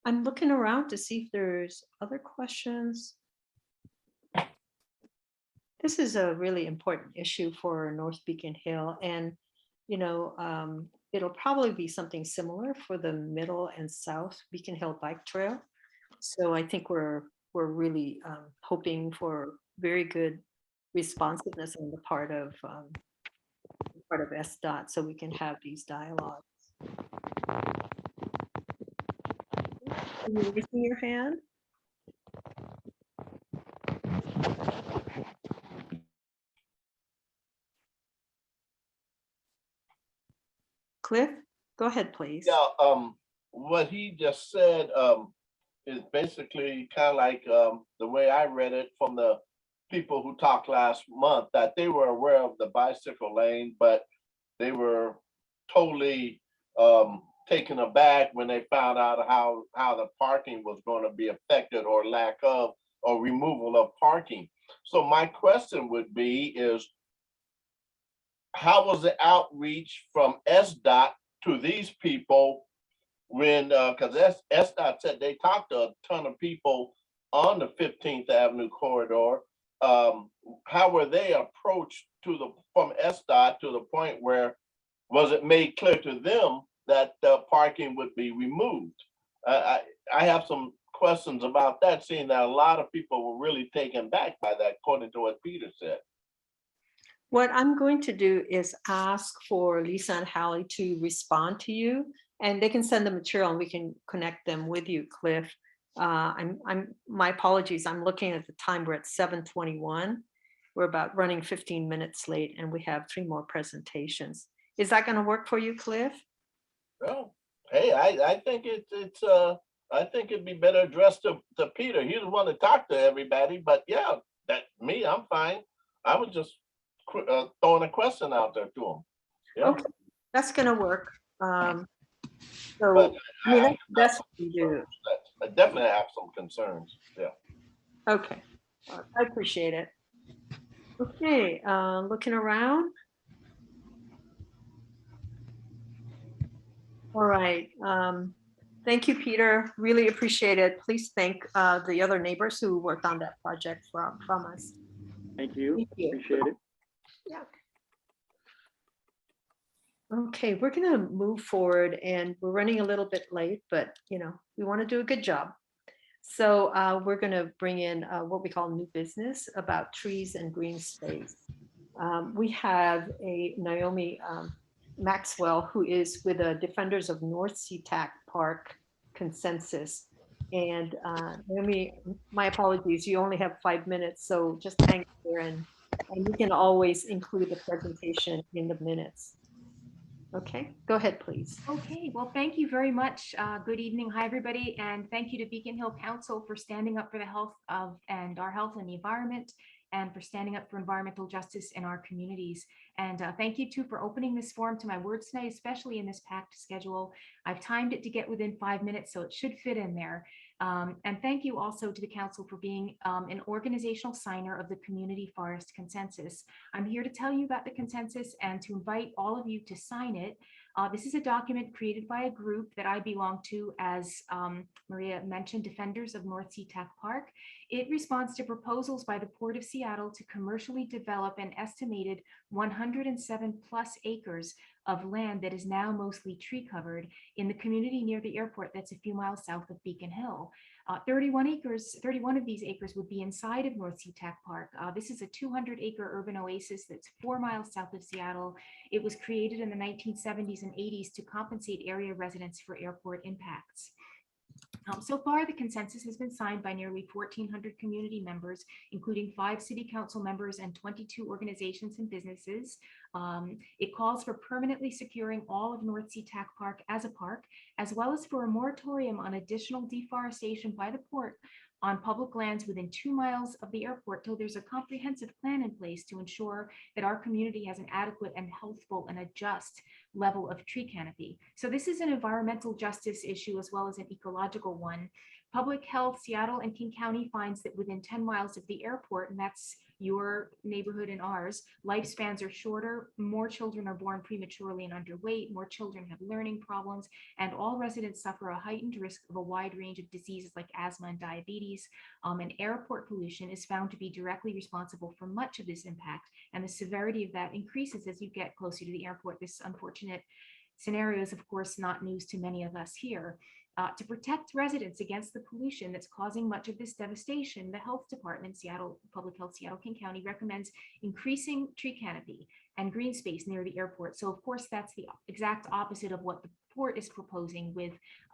I'm looking around to see if there's other questions. This is a really important issue for North Beacon Hill, and you know, it'll probably be something similar for the Middle and South Beacon Hill Bike Trail. So I think we're really hoping for very good responsiveness on the part of SDOT, so we can have these dialogues. Are you raising your hand? Cliff, go ahead, please. Yeah, what he just said is basically kind of like the way I read it from the people who talked last month, that they were aware of the bicycle lane, but they were totally taken aback when they found out how the parking was going to be affected, or lack of, or removal of parking. So my question would be is, how was the outreach from SDOT to these people when, because SDOT said they talked to a ton of people on the 15th Avenue corridor. How were they approached from SDOT to the point where was it made clear to them that parking would be removed? I have some questions about that, seeing that a lot of people were really taken back by that, according to what Peter said. What I'm going to do is ask for Lisa and Hallie to respond to you, and they can send the material and we can connect them with you, Cliff. My apologies. I'm looking at the time. We're at 7:21. We're about running 15 minutes late, and we have 3 more presentations. Is that going to work for you, Cliff? Well, hey, I think I think it'd be better addressed to Peter. He's the one to talk to everybody. But yeah, I'm fine. I was just throwing a question out there to him. Yeah. Okay, that's going to work. So, But I mean, that's what we do. I definitely have some concerns. Yeah. Okay, I appreciate it. Okay, looking around. All right. Thank you, Peter. Really appreciate it. Please thank the other neighbors who worked on that project from us. Thank you. Thank you. Appreciate it. Yeah. Okay, we're going to move forward, and we're running a little bit late, but we want to do a good job. So we're going to bring in what we call new business about trees and green space. We have a Naomi Maxwell, who is with the Defenders of North SeaTac Park Consensus. And Naomi, my apologies, you only have 5 minutes, so just hang there, and you can always include the presentation in the minutes. Okay, go ahead, please. Okay, well, thank you very much. Good evening. Hi, everybody. And thank you to Beacon Hill Council for standing up for the health of and our health and the environment, and for standing up for environmental justice in our communities. And thank you too for opening this forum to my words tonight, especially in this packed schedule. I've timed it to get within 5 minutes, so it should fit in there. And thank you also to the council for being an organizational signer of the Community Forest Consensus. I'm here to tell you about the consensus and to invite all of you to sign it. This is a document created by a group that I belong to, as Maria mentioned, Defenders of North SeaTac Park. It responds to proposals by the Port of Seattle to commercially develop an estimated 107 plus acres of land that is now mostly tree covered in the community near the airport that's a few miles south of Beacon Hill. 31 of these acres would be inside of North SeaTac Park. This is a 200-acre urban oasis that's 4 miles south of Seattle. It was created in the 1970s and 80s to compensate area residents for airport impacts. So far, the consensus has been signed by nearly 1,400 community members, including 5 city council members and 22 organizations and businesses. It calls for permanently securing all of North SeaTac Park as a park, as well as for a moratorium on additional deforestation by the port on public lands within 2 miles of the airport till there's a comprehensive plan in place to ensure that our community has an adequate and healthful and a just level of tree canopy. So this is an environmental justice issue as well as an ecological one. Public Health Seattle and King County finds that within 10 miles of the airport, and that's your neighborhood and ours, lifespans are shorter, more children are born prematurely and underweight, more children have learning problems, and all residents suffer a heightened risk of a wide range of diseases like asthma and diabetes. And airport pollution is found to be directly responsible for much of this impact, and the severity of that increases as you get closer to the airport. This unfortunate scenario is, of course, not news to many of us here. To protect residents against the pollution that's causing much of this devastation, the health department, Seattle Public Health, Seattle King County, recommends increasing tree canopy and green space near the airport. So of course, that's the exact opposite of what the port is proposing with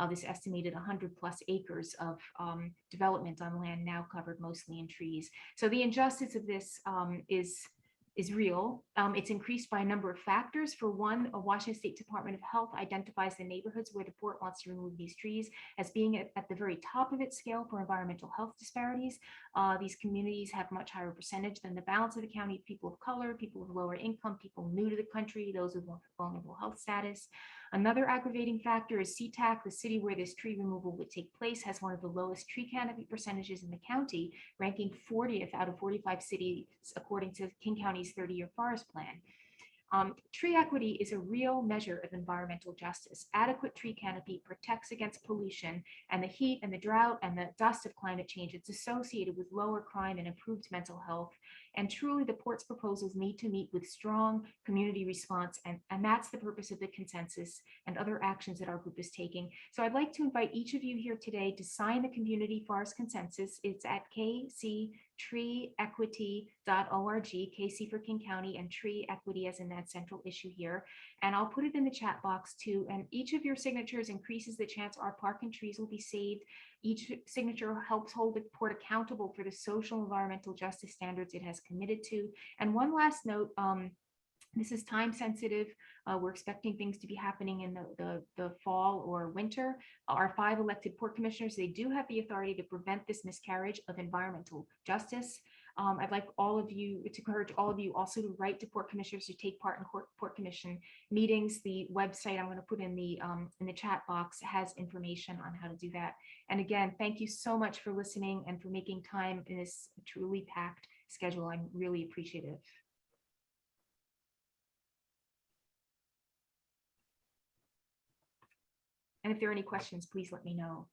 this estimated 100 plus acres of development on land now covered mostly in trees. So the injustice of this is real. It's increased by a number of factors. For one, a Washington State Department of Health identifies the neighborhoods where the port wants to remove these trees as being at the very top of its scale for environmental health disparities. These communities have much higher percentage than the balance of the county, people of color, people of lower income, people new to the country, those with vulnerable health status. Another aggravating factor is SeaTac, the city where this tree removal would take place, has one of the lowest tree canopy percentages in the county, ranking 40th out of 45 cities, according to King County's 30-year forest plan. Tree equity is a real measure of environmental justice. Adequate tree canopy protects against pollution and the heat and the drought and the dust of climate change. It's associated with lower crime and improved mental health. And truly, the port's proposals need to meet with strong community response. And that's the purpose of the consensus and other actions that our group is taking. So I'd like to invite each of you here today to sign the Community Forest Consensus. It's at kctreeequity.org, KC for King County, and tree equity as in that central issue here. And I'll put it in the chat box too. And each of your signatures increases the chance our park and trees will be saved. Each signature helps hold the port accountable for the social environmental justice standards it has committed to. And one last note, this is time sensitive. We're expecting things to be happening in the fall or winter. Our 5 elected port commissioners, they do have the authority to prevent this miscarriage of environmental justice. I'd like all of you to encourage all of you also to write to port commissioners to take part in port commission meetings. The website I'm going to put in the chat box has information on how to do that. And again, thank you so much for listening and for making time in this truly packed schedule. I'm really appreciative. And if there are any questions, please let me know.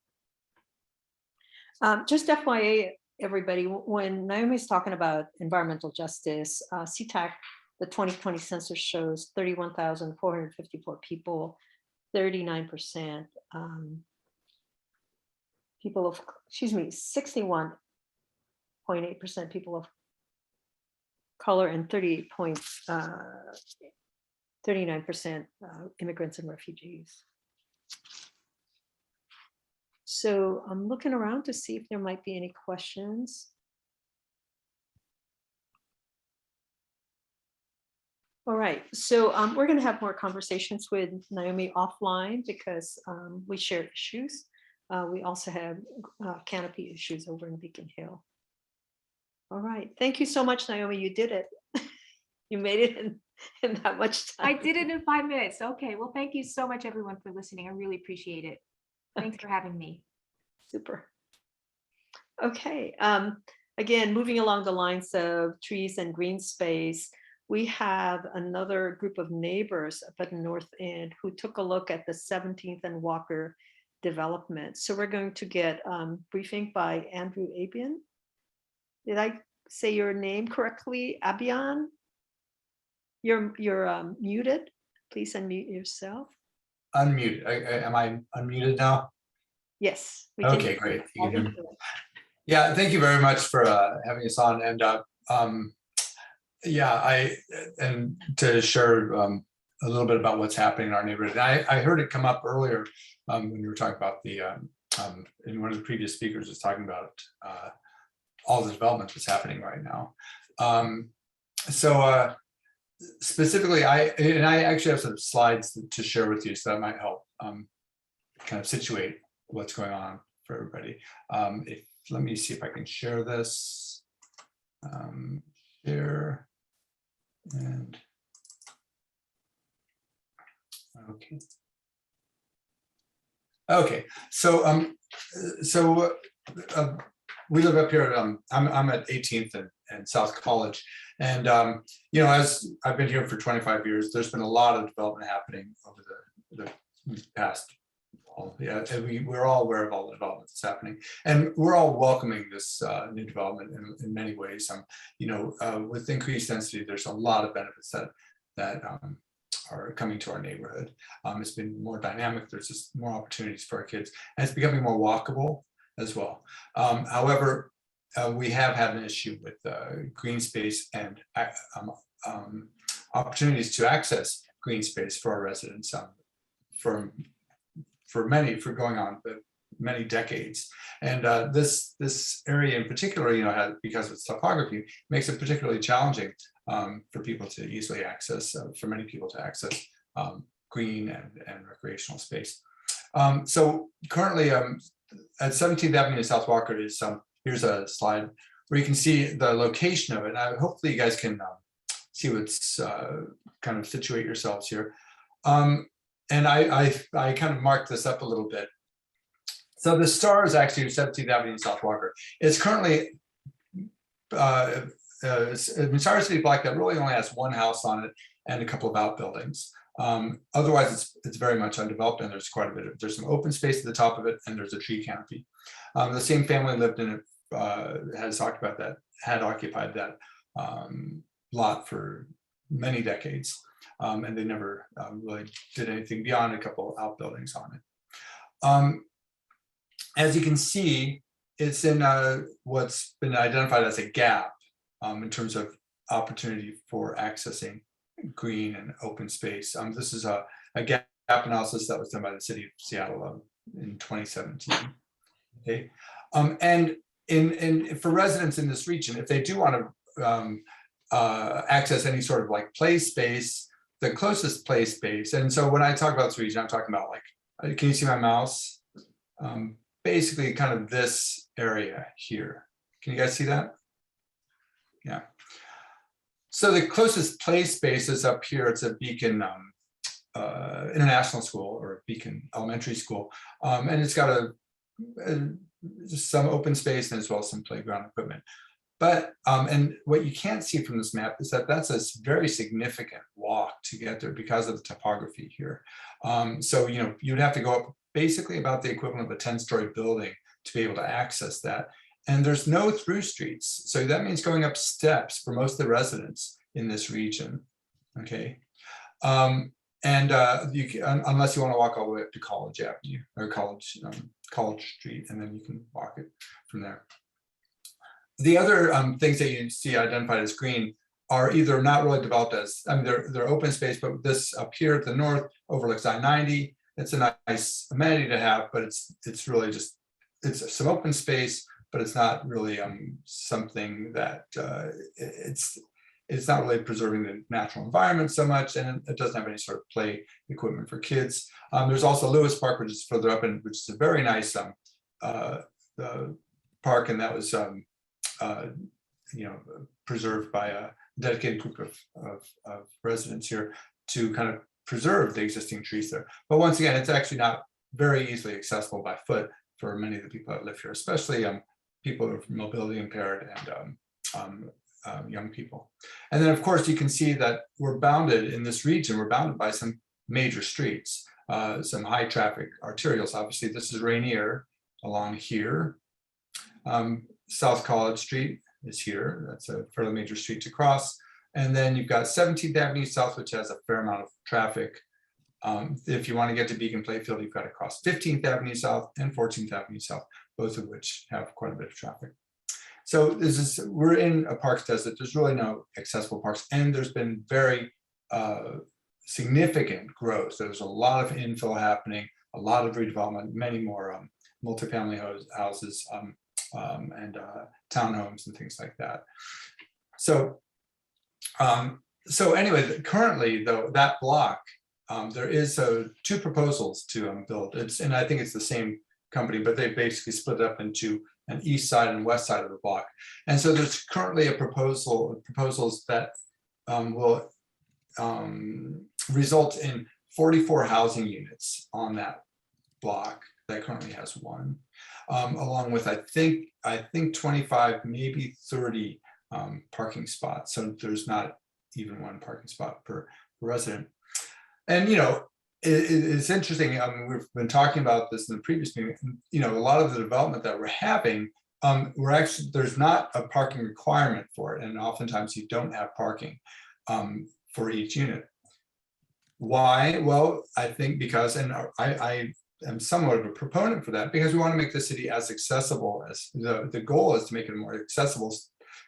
Just FYI, everybody, when Naomi's talking about environmental justice, SeaTac, the 2020 census shows 31,454 people, 39% people of, 61.8% people of color, and 39% immigrants and refugees. So I'm looking around to see if there might be any questions. All right, so we're going to have more conversations with Naomi offline because we share issues. We also have canopy issues over in Beacon Hill. All right, thank you so much, Naomi. You did it. You made it in that much time. I did it in 5 minutes. Okay, well, thank you so much, everyone, for listening. I really appreciate it. Thanks for having me. Super. Okay. Again, moving along the lines of trees and green space, we have another group of neighbors up at the north end who took a look at the 17th and Walker development. So we're going to get briefing by Andrew Abian. Did I say your name correctly? Abian? You're muted. Please unmute yourself. Unmuted. Am I unmuted now? Yes. Okay, great. You can hear me. Yeah, thank you very much for having us on. And yeah, and to share a little bit about what's happening in our neighborhood. I heard it come up earlier when you were talking about the, and one of the previous speakers was talking about all the development that's happening right now. Specifically, I actually have some slides to share with you, so that might help kind of situate what's going on for everybody. Let me see if I can share this. Share and okay. Okay, so we live up here. I'm at 18th and South College, and you know, as I've been here for 25 years, there's been a lot of development happening over the past. Yeah, and we're all aware of all the development that's happening, and we're all welcoming this new development in many ways. You know, with increased density, there's a lot of benefits that are coming to our neighborhood. It's been more dynamic. There's just more opportunities for our kids, and it's becoming more walkable as well. However, we have had an issue with green space and opportunities to access green space for our residents for going on many decades. And this area in particular, you know, because of its topography, makes it particularly challenging for people to easily access, for many people to access green and recreational space. So currently at 17th Avenue and South Walker is here's a slide where you can see the location of it. And hopefully you guys can see what's kind of situate yourselves here. and I kind of marked this up a little bit. So the star is actually 17th Avenue in South Walker. It's currently a Star City block that really only has one house on it and a couple of outbuildings. Otherwise, it's very much undeveloped, and there's quite a bit of, there's some open space at the top of it, and there's a tree canopy. The same family lived in it, has talked about that, had occupied that lot for many decades, and they never really did anything beyond a couple of outbuildings on it. As you can see, it's in what's been identified as a gap in terms of opportunity for accessing green and open space. This is a gap analysis that was done by the city of Seattle in 2017. Okay, and for residents in this region, if they do want to access any sort of like play space, the closest play space, and so when I talk about this region, I'm talking about like, can you see my mouse? Basically kind of this area here. Can you guys see that? Yeah. So the closest play space is up here. It's a Beacon International School, or Beacon Elementary School. And it's got some open space and as well as some playground equipment. But, and what you can't see from this map is that that's a very significant walk to get there because of the topography here. So, you know, you'd have to go up basically about the equivalent of a 10-story building to be able to access that. And there's no through streets. So that means going up steps for most of the residents in this region, okay? You can, unless you want to walk all the way up to College Avenue or College Street, and then you can walk it from there. The other things that you see identified as green are either not really developed as, I mean, they're open space, but this up here at the north overlooks I-90. It's a nice amenity to have, but it's really just, it's some open space, but it's not really something that it's not really preserving the natural environment so much, and it doesn't have any sort of play equipment for kids. There's also Lewis Park, which is further up, and which is a very nice park, and that was you know, preserved by a dedicated group of residents here to kind of preserve the existing trees there. But once again, it's actually not very easily accessible by foot for many of the people that live here, especially people who are mobility impaired and young people. And then of course, you can see that we're bounded in this region, we're bounded by some major streets, some high traffic arterials. Obviously, this is Rainier along here. South College Street is here. That's a fairly major street to cross. And then you've got 17th Avenue South, which has a fair amount of traffic. If you want to get to Beacon Playfield, you've got to cross 15th Avenue South and 14th Avenue South, both of which have quite a bit of traffic. So this is, we're in a parks desert. There's really no accessible parks, and there's been very significant growth. There's a lot of infill happening, a lot of redevelopment, many more multifamily houses and townhomes and things like that. So anyway, currently though, that block, there is two proposals to build. And I think it's the same company, but they basically split up into an east side and west side of the block. And so there's currently a proposals that will result in 44 housing units on that block that currently has one, along with I think 25, maybe 30 parking spots. So there's not even one parking spot per resident. And you know, it's interesting. I mean, we've been talking about this in the previous meeting. You know, a lot of the development that we're having, there's not a parking requirement for it, and oftentimes you don't have parking for each unit. Why? Well, I think because, and I am somewhat of a proponent for that, because we want to make the city as accessible as the goal is to make it a more accessible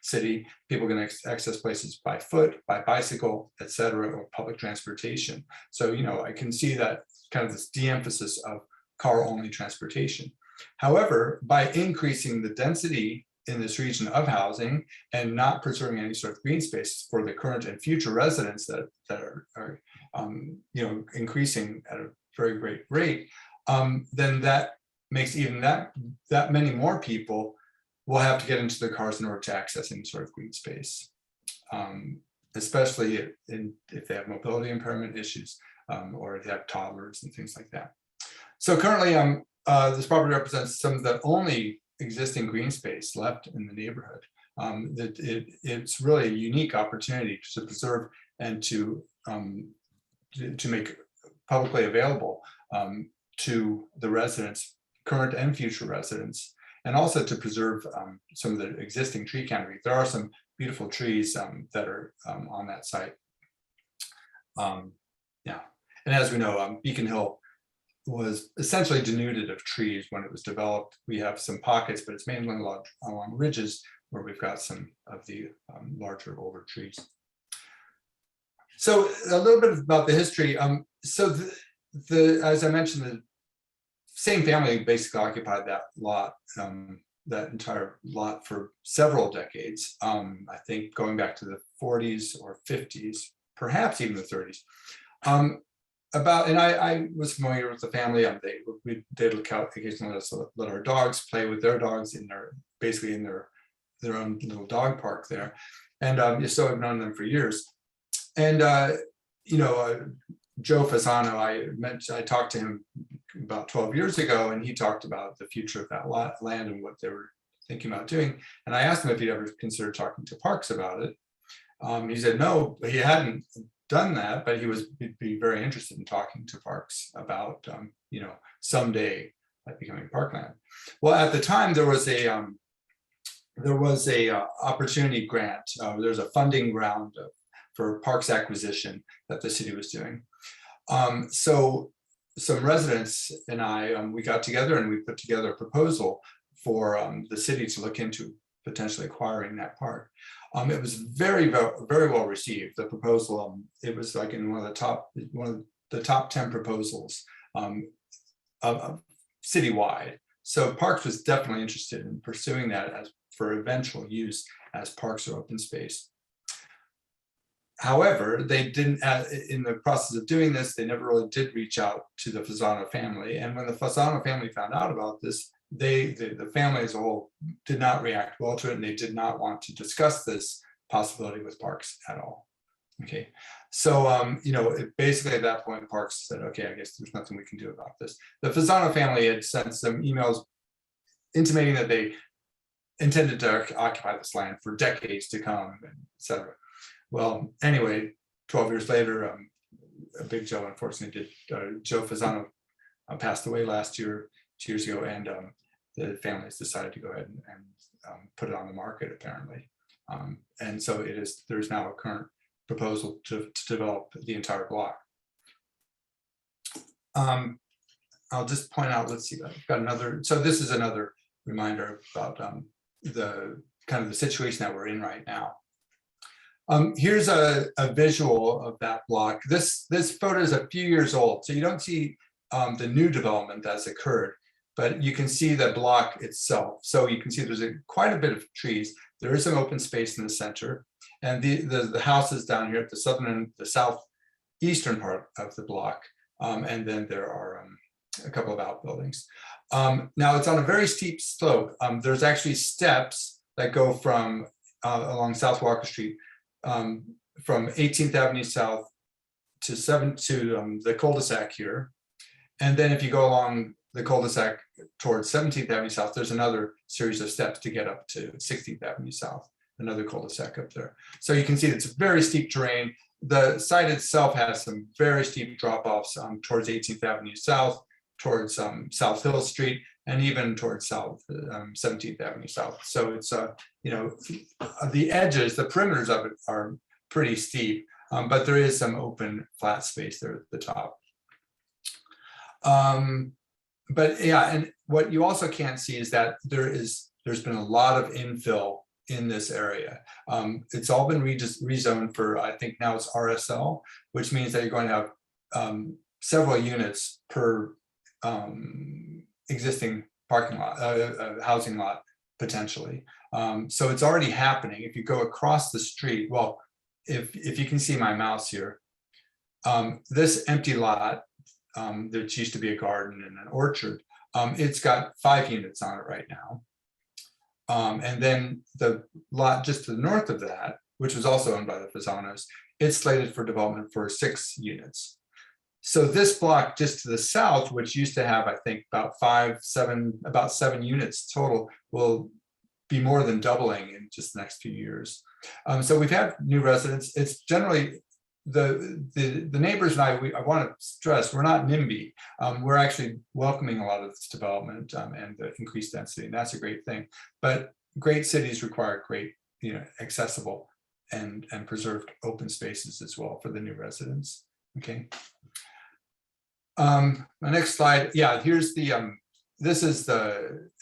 city. People can access places by foot, by bicycle, etc., or public transportation. So, you know, I can see that kind of this de-emphasis of car-only transportation. However, by increasing the density in this region of housing and not preserving any sort of green space for the current and future residents that are you know, increasing at a very great rate, then that makes even that many more people will have to get into their cars in order to access any sort of green space, especially if they have mobility impairment issues or they have toddlers and things like that. So currently, this property represents some of the only existing green space left in the neighborhood. It's really a unique opportunity to preserve and to make publicly available to the residents, current and future residents, and also to preserve some of the existing tree canopy. There are some beautiful trees that are on that site. Yeah, and as we know, Beacon Hill was essentially denuded of trees when it was developed. We have some pockets, but it's mainly along ridges where we've got some of the larger, older trees. So a little bit about the history. So as I mentioned, the same family basically occupied that lot, that entire lot for several decades. I think going back to the 40s or 50s, perhaps even the 30s. And I was familiar with the family. They'd occasionally let our dogs play with their dogs in basically in their own little dog park there. And so I've known them for years. And Joe Fasano, I talked to him about 12 years ago, and he talked about the future of that land and what they were thinking about doing. And I asked him if he'd ever considered talking to Parks about it. He said no, he hadn't done that, but he'd be very interested in talking to Parks about someday becoming parkland. Well, at the time there was a opportunity grant. There's a funding round for parks acquisition that the city was doing. So some residents and we got together and we put together a proposal for the city to look into potentially acquiring that park. It was very well received. The proposal, it was like in one of the top 10 proposals citywide. So Parks was definitely interested in pursuing that for eventual use as parks or open space. However, they didn't, in the process of doing this, they never really did reach out to the Fasano family. And when the Fasano family found out about this, the family as a whole did not react well to it, and they did not want to discuss this possibility with Parks at all. Okay, so basically at that point, Parks said, okay, I guess there's nothing we can do about this. The Fasano family had sent some emails intimating that they intended to occupy this land for decades to come, et cetera. Well, anyway, 12 years later, Big Joe unfortunately Joe Fasano passed away last year, 2 years ago, and the families decided to go ahead and put it on the market apparently. And so there's now a current proposal to develop the entire block. I'll just point out, let's see, I've got another, so this is another reminder about the kind of the situation that we're in right now. Here's a visual of that block. This photo is a few years old, so you don't see the new development that's occurred, but you can see the block itself. So you can see there's quite a bit of trees. There is some open space in the center, and the houses down here at the southern and the southeastern part of the block, and then there are a couple of outbuildings. Now it's on a very steep slope. There's actually steps that go from along South Walker Street from 18th Avenue South to the cul-de-sac here. And then if you go along the cul-de-sac towards 17th Avenue South, there's another series of steps to get up to 16th Avenue South, another cul-de-sac up there. So you can see it's very steep terrain. The site itself has some very steep drop-offs towards 18th Avenue South, towards South Hill Street, and even towards 17th Avenue South. So it's, the edges, the perimeters of it are pretty steep, but there is some open flat space there at the top. But yeah, and what you also can't see is that there's been a lot of infill in this area. It's all been rezoned for, I think now it's RSL, which means that you're going to have several units per existing parking lot, housing lot potentially. So it's already happening. If you go across the street, well, if you can see my mouse here, this empty lot that used to be a garden and an orchard, it's got 5 units on it right now. And then the lot just to the north of that, which was also owned by the Fasanos, it's slated for development for 6 units. So this block just to the south, which used to have, I think, about 7 units total, will be more than doubling in just the next few years. So we've had new residents. It's generally the neighbors and I want to stress, we're not NIMBY. We're actually welcoming a lot of this development and the increased density, and that's a great thing. But great cities require great, accessible and preserved open spaces as well for the new residents. Okay. My next slide. Yeah, here's the this is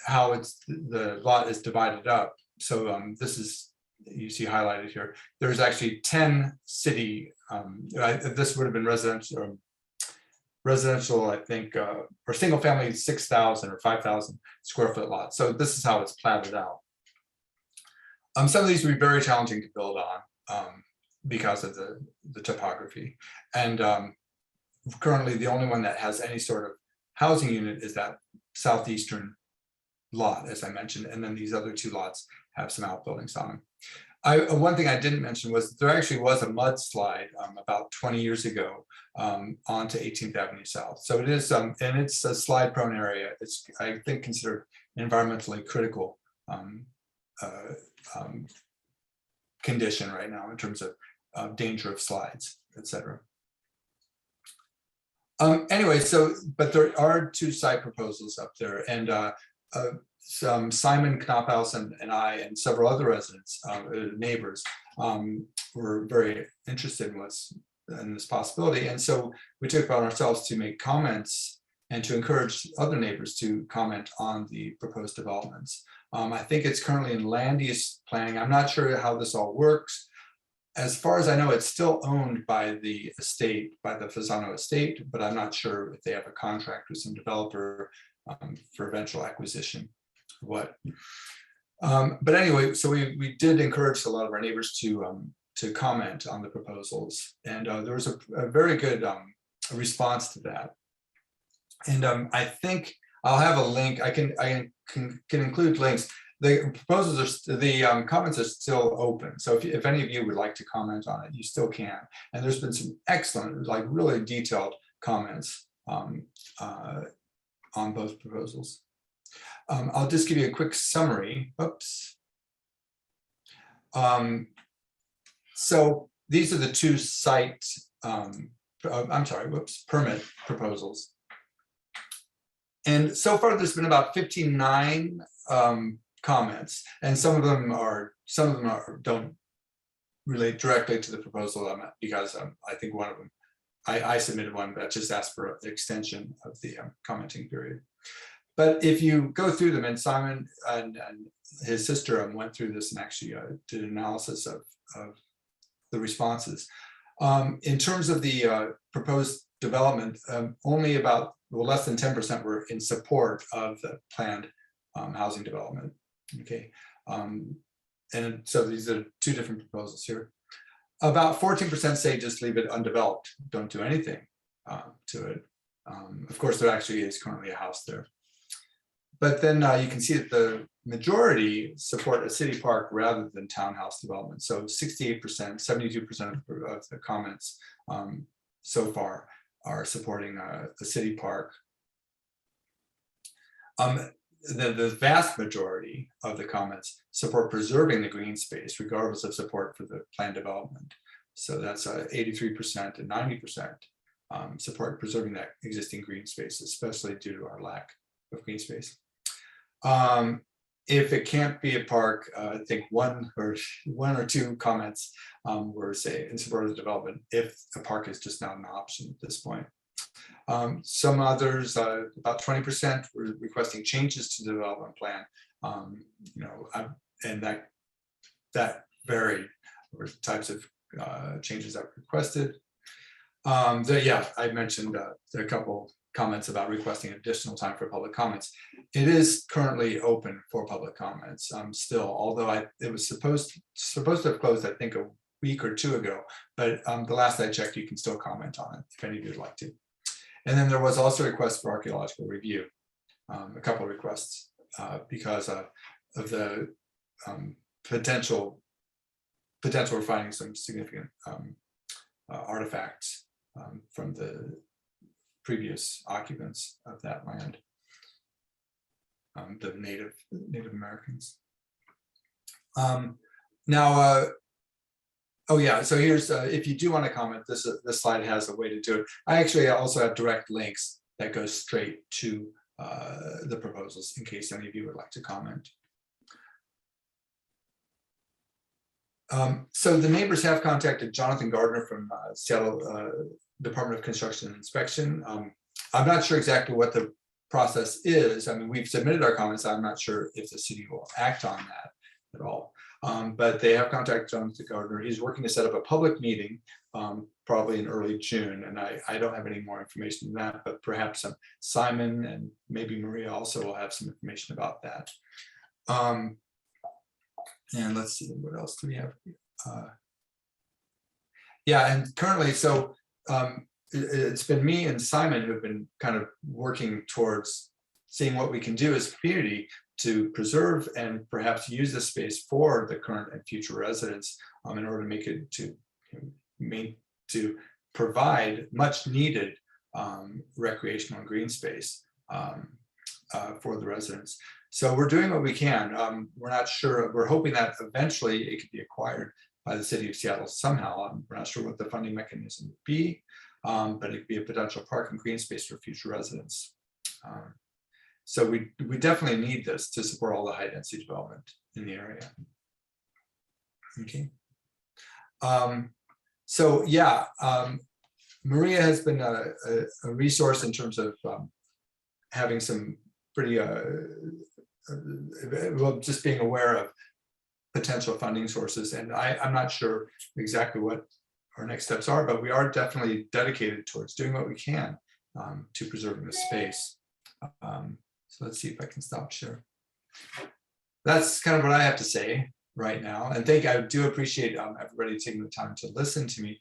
how the lot is divided up. So this is, you see highlighted here. There's actually 10 city. This would have been residential, I think, or single family 6,000 or 5,000 square foot lots. So this is how it's platted out. Some of these would be very challenging to build on because of the topography. And currently the only one that has any sort of housing unit is that southeastern lot, as I mentioned, and then these other two lots have some outbuildings on them. One thing I didn't mention was there actually was a mudslide about 20 years ago onto 18th Avenue South. So it is, and it's a slide prone area. It's, I think, considered environmentally critical condition right now in terms of danger of slides, etc. Anyway, but there are two site proposals up there, and Simon Knophaus and I and several other residents, neighbors, were very interested in this possibility, and so we took upon ourselves to make comments and to encourage other neighbors to comment on the proposed developments. I think it's currently in land use planning. I'm not sure how this all works. As far as I know, it's still owned by the estate, by the Fasano estate, but I'm not sure if they have a contract with some developer for eventual acquisition. But anyway, so we did encourage a lot of our neighbors to comment on the proposals, and there was a very good response to that. And I think I'll have a link. I can include links. The proposals are, the comments are still open. So if any of you would like to comment on it, you still can. And there's been some excellent, like really detailed comments on both proposals. I'll just give you a quick summary. Oops. So these are the two site, permit proposals. And so far there's been about 59 comments, and some of them don't relate directly to the proposal because I think one of them, I submitted one that just asked for the extension of the commenting period. But if you go through them, and Simon and his sister went through this and actually did an analysis of the responses. In terms of the proposed development, only about, well, less than 10% were in support of the planned housing development. Okay, and so these are two different proposals here. About 14% say just leave it undeveloped, don't do anything to it. Of course, there actually is currently a house there. But then you can see that the majority support a city park rather than townhouse development. So 68%, 72% of the comments so far are supporting the city park. The vast majority of the comments support preserving the green space regardless of support for the planned development. So that's 83% and 90% support preserving that existing green space, especially due to our lack of green space. If it can't be a park, I think one or two comments were say in support of the development if a park is just not an option at this point. Some others, about 20%, were requesting changes to the development plan. And that varied over types of changes that were requested. Yeah, I mentioned a couple comments about requesting additional time for public comments. It is currently open for public comments still, although it was supposed to have closed, I think, a week or two ago. But the last I checked, you can still comment on it if any of you would like to. And then there was also a request for archaeological review, a couple of requests because of the potential for finding some significant artifacts from the previous occupants of that land, the Native Americans. Now, oh yeah, so here's, if you do want to comment, this slide has a way to do it. I actually also have direct links that go straight to the proposals in case any of you would like to comment. So the neighbors have contacted Jonathan Gardner from Seattle Department of Construction and Inspection. I'm not sure exactly what the process is. I mean, we've submitted our comments. I'm not sure if the city will act on that at all. But they have contacted Jonathan Gardner. He's working to set up a public meeting, probably in early June. And I don't have any more information than that, but perhaps Simon and maybe Maria also will have some information about that. And let's see, what else do we have? Yeah, and currently, so it's been me and Simon who've been kind of working towards seeing what we can do as a community to preserve and perhaps use this space for the current and future residents in order to make it to provide much needed recreational and green space for the residents. So we're doing what we can. We're not sure. We're hoping that eventually it could be acquired by the city of Seattle somehow. We're not sure what the funding mechanism would be, but it could be a potential park and green space for future residents. So we definitely need this to support all the high density development in the area. Okay. So yeah, Maria has been a resource in terms of having some pretty, well, just being aware of potential funding sources. And I'm not sure exactly what our next steps are, but we are definitely dedicated towards doing what we can to preserving the space. So let's see if I can stop share. That's kind of what I have to say right now. And I do appreciate everybody taking the time to listen to me.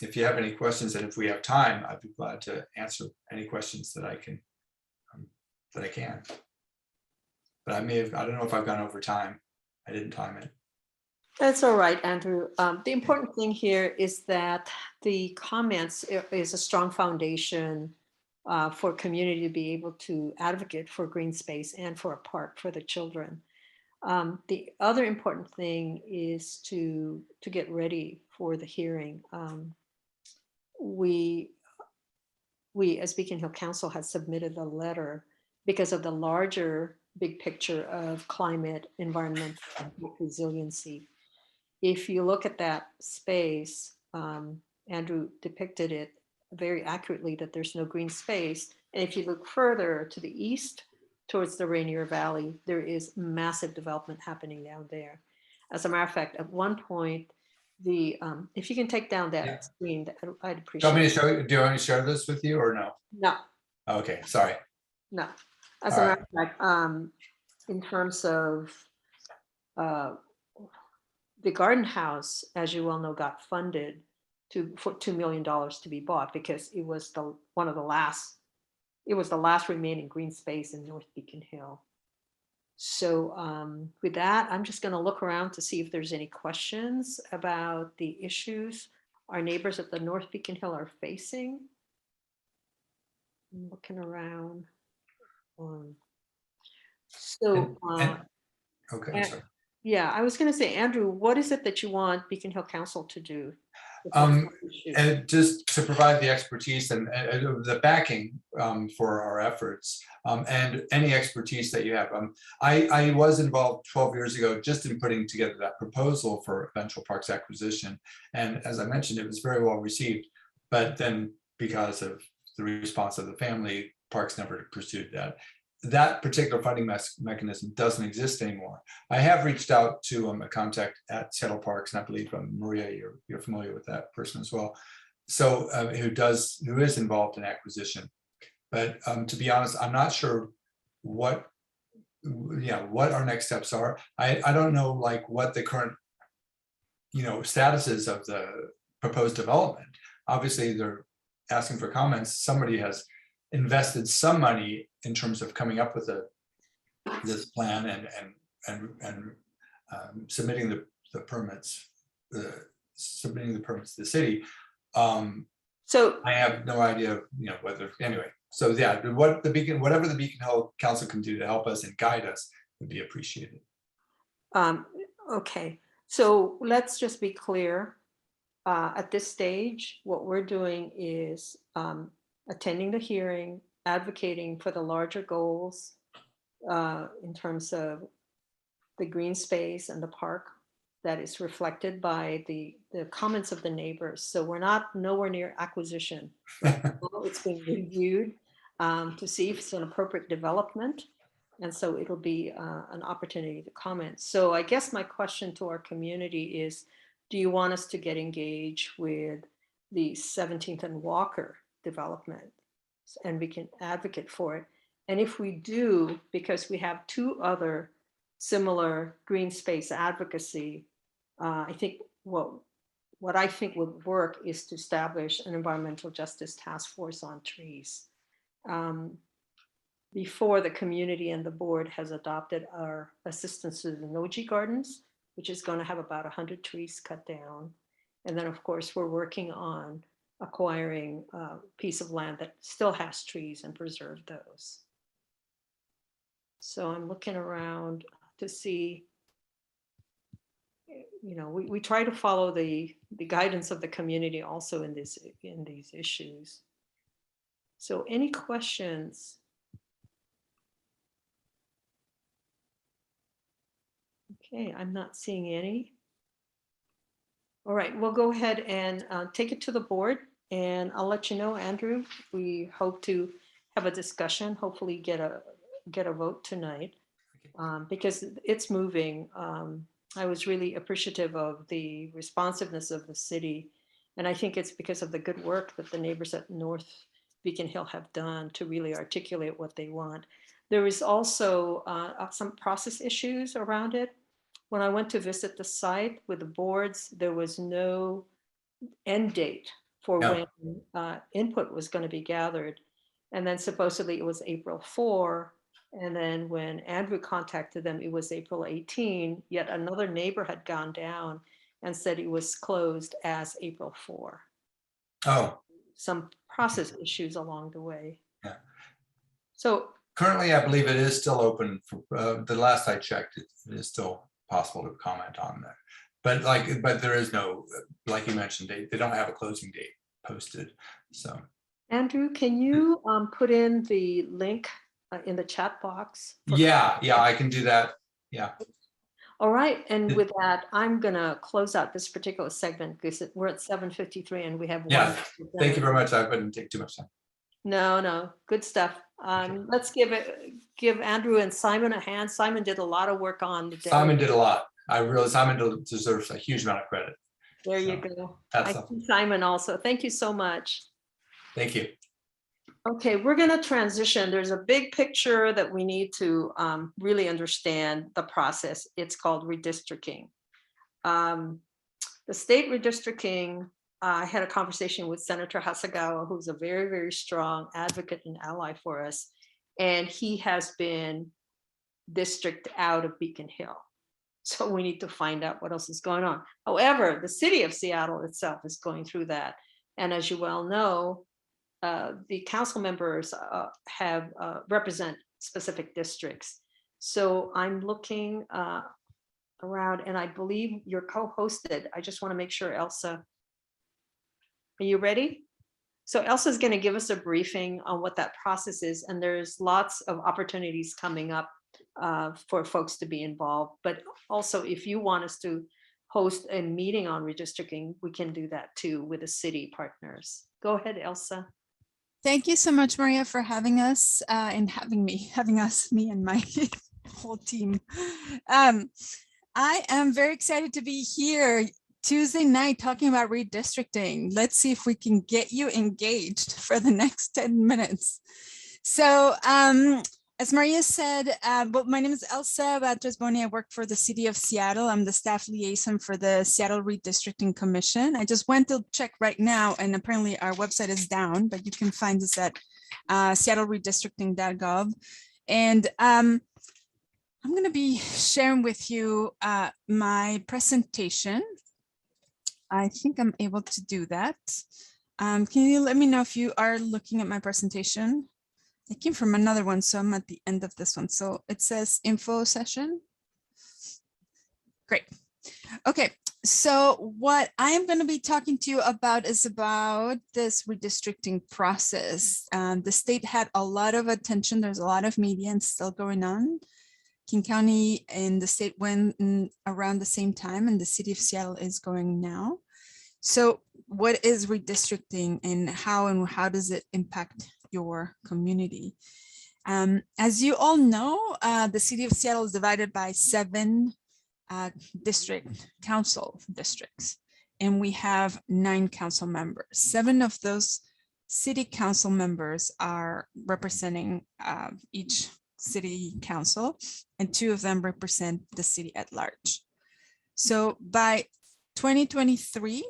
If you have any questions, and if we have time, I'd be glad to answer any questions that I can. But I don't know if I've gone over time. I didn't time it. That's all right, Andrew. The important thing here is that the comments is a strong foundation for community to be able to advocate for green space and for a park for the children. The other important thing is to get ready for the hearing. We as Beacon Hill Council has submitted a letter because of the larger big picture of climate, environmental, and resiliency. If you look at that space, Andrew depicted it very accurately that there's no green space. And if you look further to the east towards the Rainier Valley, there is massive development happening down there. As a matter of fact, at one point, if you can take down that screen, I'd appreciate it. Do you want me to share this with you or no? No. Okay, sorry. No. As a matter of fact, in terms of the garden house, as you well know, got funded for $2 million to be bought because it was the last remaining green space in North Beacon Hill. So with that, I'm just going to look around to see if there's any questions about the issues our neighbors at the North Beacon Hill are facing. I'm looking around. Okay, sorry. Yeah, I was going to say, Andrew, what is it that you want Beacon Hill Council to do? And just to provide the expertise and the backing for our efforts and any expertise that you have. I was involved 12 years ago just in putting together that proposal for eventual parks acquisition. And as I mentioned, it was very well received. But then because of the response of the family, parks never pursued that. That particular funding mechanism doesn't exist anymore. I have reached out to a contact at Seattle Parks, and I believe Maria, you're familiar with that person as well. So who is involved in acquisition. But to be honest, I'm not sure what our next steps are. I don't know like what the current status is of the proposed development. Obviously, they're asking for comments. Somebody has invested some money in terms of coming up with this plan and submitting the permits, to the city. So I have no idea, whether, anyway. So yeah, whatever the Beacon Hill Council can do to help us and guide us would be appreciated. Okay, so let's just be clear. At this stage, what we're doing is attending the hearing, advocating for the larger goals in terms of the green space and the park that is reflected by the comments of the neighbors. So we're not nowhere near acquisition. Right now. It's being reviewed to see if it's an appropriate development. And so it'll be an opportunity to comment. So I guess my question to our community is, do you want us to get engaged with the 17th and Walker development? And we can advocate for it. And if we do, because we have two other similar green space advocacy, I think what I think would work is to establish an environmental justice task force on trees. Before the community and the board has adopted our assistance to the Noji Gardens, which is going to have about 100 trees cut down. And then of course, we're working on acquiring a piece of land that still has trees and preserve those. So I'm looking around to see, we try to follow the guidance of the community also in these issues. So any questions? Okay, I'm not seeing any. All right, we'll go ahead and take it to the board, and I'll let you know, Andrew. We hope to have a discussion, hopefully get a vote tonight, because it's moving. I was really appreciative of the responsiveness of the city, and I think it's because of the good work that the neighbors at North Beacon Hill have done to really articulate what they want. There is also some process issues around it. When I went to visit the site with the boards, there was no end date for when input was going to be gathered. And then supposedly it was April 4. And then when Andrew contacted them, it was April 18. Yet another neighbor had gone down and said it was closed as April 4. Oh. Some process issues along the way. Yeah. So currently, I believe it is still open. For the last I checked, it is still possible to comment on that. But there is no, like you mentioned, they don't have a closing date posted. So Andrew, can you put in the link in the chat box? Yeah, I can do that. Yeah. All right, and with that, I'm gonna close out this particular segment because we're at 7:53 and we have one. Thank you very much. I wouldn't take too much time. No, good stuff. Let's give Andrew and Simon a hand. Simon did a lot of work on the day. Simon did a lot. I realize Simon deserves a huge amount of credit. There you go. I see Simon also. Thank you so much. Thank you. Okay, we're going to transition. There's a big picture that we need to really understand the process. It's called redistricting. The state redistricting, I had a conversation with Senator Hasegawa, who's a very, very strong advocate and ally for us. And he has been districted out of Beacon Hill. So we need to find out what else is going on. However, the city of Seattle itself is going through that. And as you well know, the council members have represent specific districts. So I'm looking around, and I believe you're co-hosted. I just want to make sure, Elsa, are you ready? So Elsa is going to give us a briefing on what that process is, and there's lots of opportunities coming up for folks to be involved. But also, if you want us to host a meeting on redistricting, we can do that too with the city partners. Go ahead, Elsa. Thank you so much, Maria, for having us and me and my whole team. I am very excited to be here Tuesday night talking about redistricting. Let's see if we can get you engaged for the next 10 minutes. So as Maria said, my name is Elsa Batres-Boni. I work for the city of Seattle. I'm the staff liaison for the Seattle Redistricting Commission. I just went to check right now, and apparently our website is down, but you can find us at seattleredistricting.gov. And I'm going to be sharing with you my presentation. I think I'm able to do that. Can you let me know if you are looking at my presentation? I came from another one, so I'm at the end of this one. So it says info session. Great. Okay, so what I am going to be talking to you about is about this redistricting process. The state had a lot of attention. There's a lot of media and still going on. King County and the state went around the same time, and the city of Seattle is going now. So what is redistricting and how does it impact your community? As you all know, the city of Seattle is divided by 7 district council districts, and we have 9 council members. 7 of those city council members are representing each city council, and 2 of them represent the city at large. So by 2023,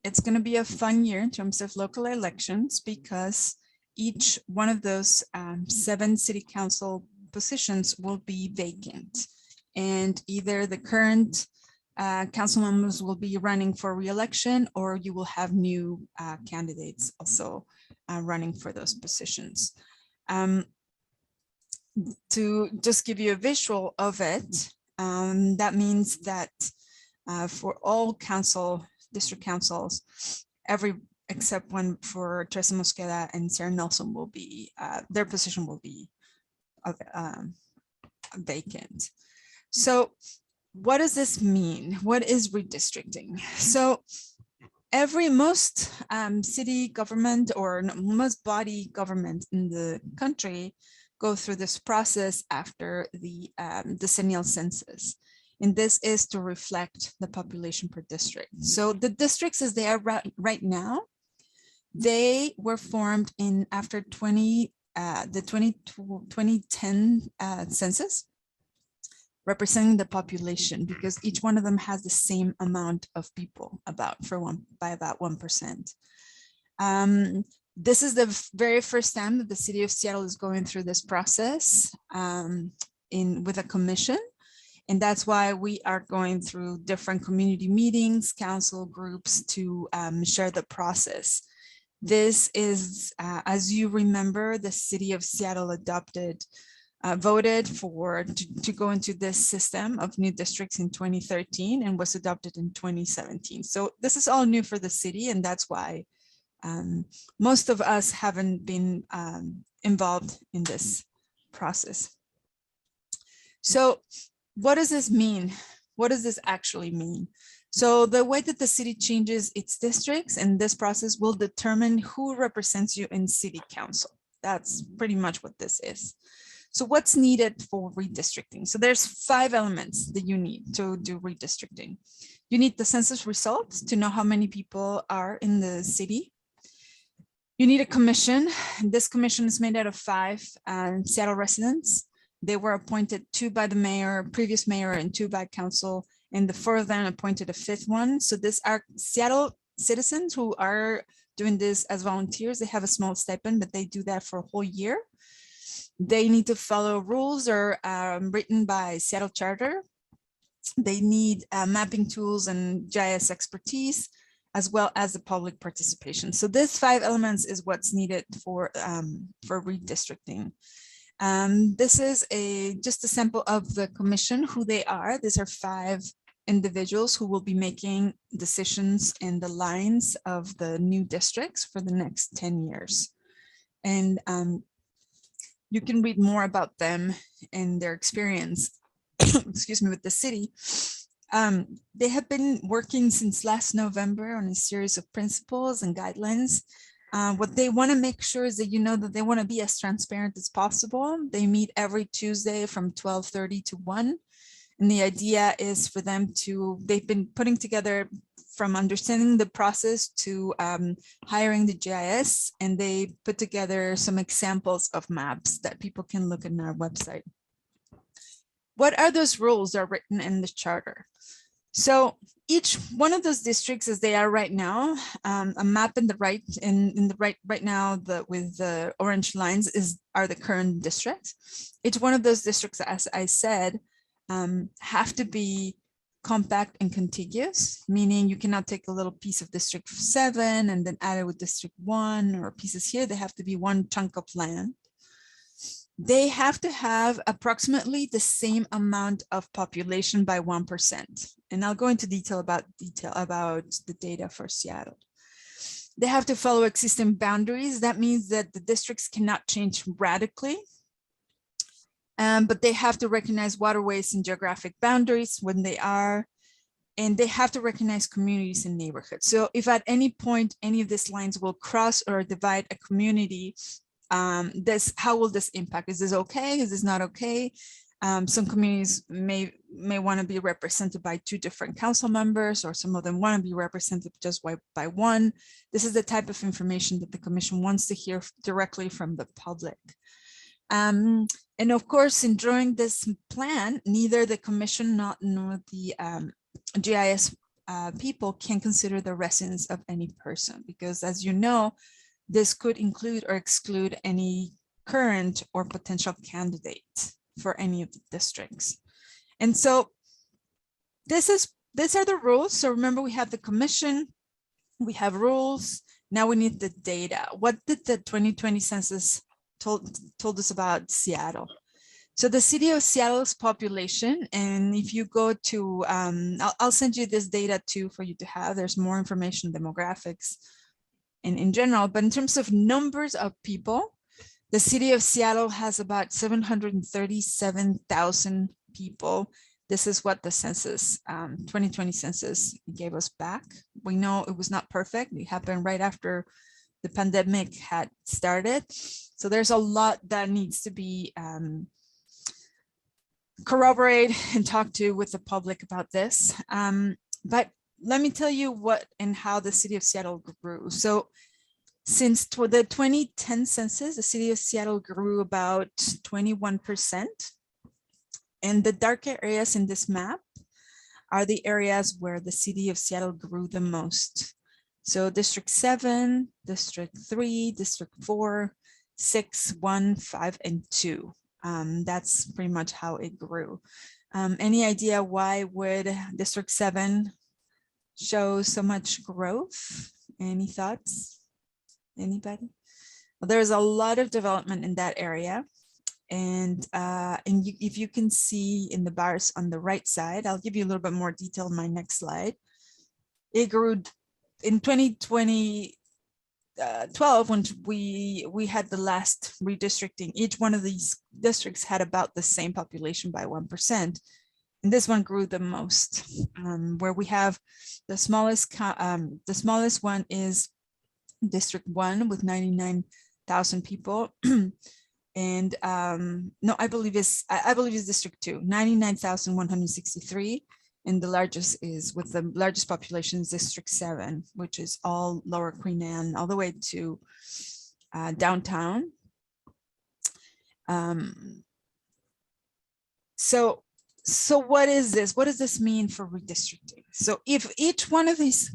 it's going to be a fun year in terms of local elections, because each one of those 7 city council positions will be vacant. And either the current council members will be running for re-election, or you will have new candidates also running for those positions. To just give you a visual of it, that means that for all district councils, except one for Teresa Mosqueda and Sarah Nelson will be, their position will be vacant. So what does this mean? What is redistricting? So most city government or most body government in the country go through this process after the decennial census. And this is to reflect the population per district. So the districts as they are right now, they were formed after the 2010 census, representing the population, because each one of them has the same amount of people by about 1%. This is the very first time that the city of Seattle is going through this process with a commission. And that's why we are going through different community meetings, council groups to share the process. This is, as you remember, the city of Seattle voted to go into this system of new districts in 2013 and was adopted in 2017. So this is all new for the city, and that's why most of us haven't been involved in this process. So what does this mean? What does this actually mean? So the way that the city changes its districts and this process will determine who represents you in city council. That's pretty much what this is. So what's needed for redistricting? So there's 5 elements that you need to do redistricting. You need the census results to know how many people are in the city. You need a commission. This commission is made out of 5 Seattle residents. They were appointed 2 by the previous mayor, and 2 by council, and the 4 of them appointed a 5th one. So these are Seattle citizens who are doing this as volunteers. They have a small stipend, but they do that for a whole year. They need to follow rules or written by Seattle Charter. They need mapping tools and GIS expertise, as well as the public participation. So this 5 elements is what's needed for redistricting. This is just a sample of the commission, who they are. These are 5 individuals who will be making decisions in the lines of the new districts for the next 10 years. And you can read more about them and their experience, excuse me, with the city. They have been working since last November on a series of principles and guidelines. What they want to make sure is that that they want to be as transparent as possible. They meet every Tuesday from 12:30 to 1. And the idea is for them they've been putting together from understanding the process to hiring the GIS, and they put together some examples of maps that people can look at on our website. What are those rules that are written in the charter? So each one of those districts, as they are right now, a map in the right, right now, with the orange lines are the current districts. Each one of those districts, as I said, have to be compact and contiguous, meaning you cannot take a little piece of District 7 and then add it with District 1 or pieces here. They have to be one chunk of land. They have to have approximately the same amount of population by 1%. And I'll go into detail about the data for Seattle. They have to follow existing boundaries. That means that the districts cannot change radically. But they have to recognize waterways and geographic boundaries when they are, and they have to recognize communities and neighborhoods. So if at any point any of these lines will cross or divide a community, how will this impact? Is this okay? Is this not okay? Some communities may want to be represented by 2 different council members, or some of them want to be represented just by 1. This is the type of information that the commission wants to hear directly from the public. And of course, in drawing this plan, neither the commission nor the GIS people can consider the residence of any person, because as you know, this could include or exclude any current or potential candidate for any of the districts. And so these are the rules. So remember, we have the commission, we have rules. Now we need the data. What did the 2020 census told us about Seattle? So the city of Seattle's population, and if you go to, I'll send you this data too for you to have. There's more information, demographics, and in general, but in terms of numbers of people, the city of Seattle has about 737,000 people. This is what the census, 2020 census gave us back. We know it was not perfect. It happened right after the pandemic had started. So there's a lot that needs to be corroborate and talk to with the public about this. But let me tell you what and how the city of Seattle grew. So since the 2010 census, the city of Seattle grew about 21%. And the darker areas in this map are the areas where the city of Seattle grew the most. So District 7, District 3, District 4, 6, 1, 5, and 2. That's pretty much how it grew. Any idea why would District 7 show so much growth? Any thoughts? Anybody? Well, there's a lot of development in that area. And if you can see in the bars on the right side, I'll give you a little bit more detail in my next slide. It grew in 2012 when we had the last redistricting. Each one of these districts had about the same population by 1%. And this one grew the most, where we have the smallest one is District 1 with 99,000 people. And no, I believe it's District 2, 99,163. And the largest is with the largest population is District 7, which is all Lower Queen Anne, all the way to downtown. So what is this? What does this mean for redistricting? So if each one of these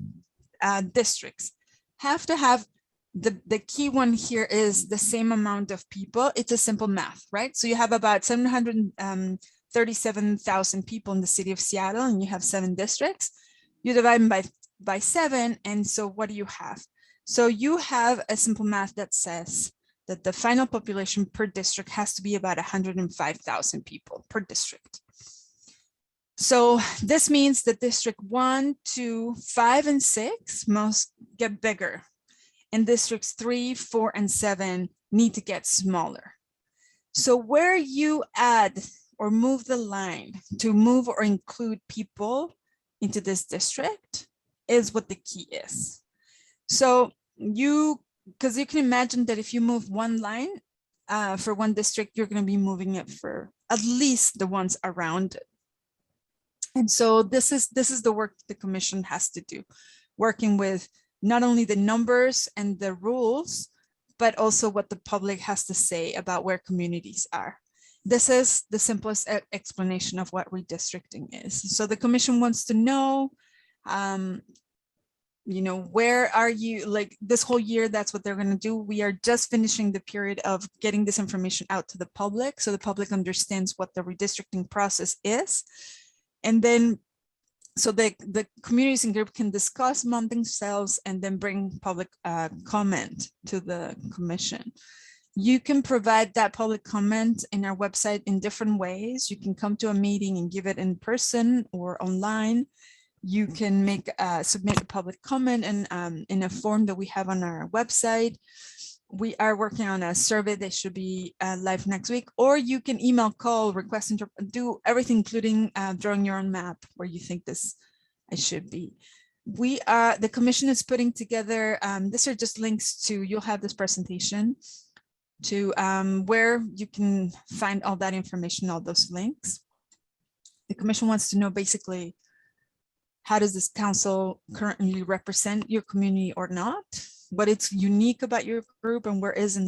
districts have to have the key one here is the same amount of people, it's a simple math, right? So you have about 737,000 people in the city of Seattle, and you have 7 districts. You divide them by 7, and so what do you have? So you have a simple math that says that the final population per district has to be about 105,000 people per district. So this means that District 1, 2, 5, and 6 must get bigger, and Districts 3, 4, and 7 need to get smaller. So where you add or move the line to move or include people into this district is what the key is. So because you can imagine that if you move one line for one district, you're going to be moving it for at least the ones around it. And so this is the work the commission has to do, working with not only the numbers and the rules, but also what the public has to say about where communities are. This is the simplest explanation of what redistricting is. So the commission wants to know, where are you, like this whole year, that's what they're going to do. We are just finishing the period of getting this information out to the public, so the public understands what the redistricting process is. And then so the communities and group can discuss among themselves and then bring public comment to the commission. You can provide that public comment in our website in different ways. You can come to a meeting and give it in person or online. You can make submit a public comment in a form that we have on our website. We are working on a survey that should be live next week, or you can email, call, request, do everything, including drawing your own map where you think this it should be. The commission is putting together, these are just links to, you'll have this presentation to where you can find all that information, all those links. The commission wants to know basically, how does this council currently represent your community or not? What it's unique about your group, and where is it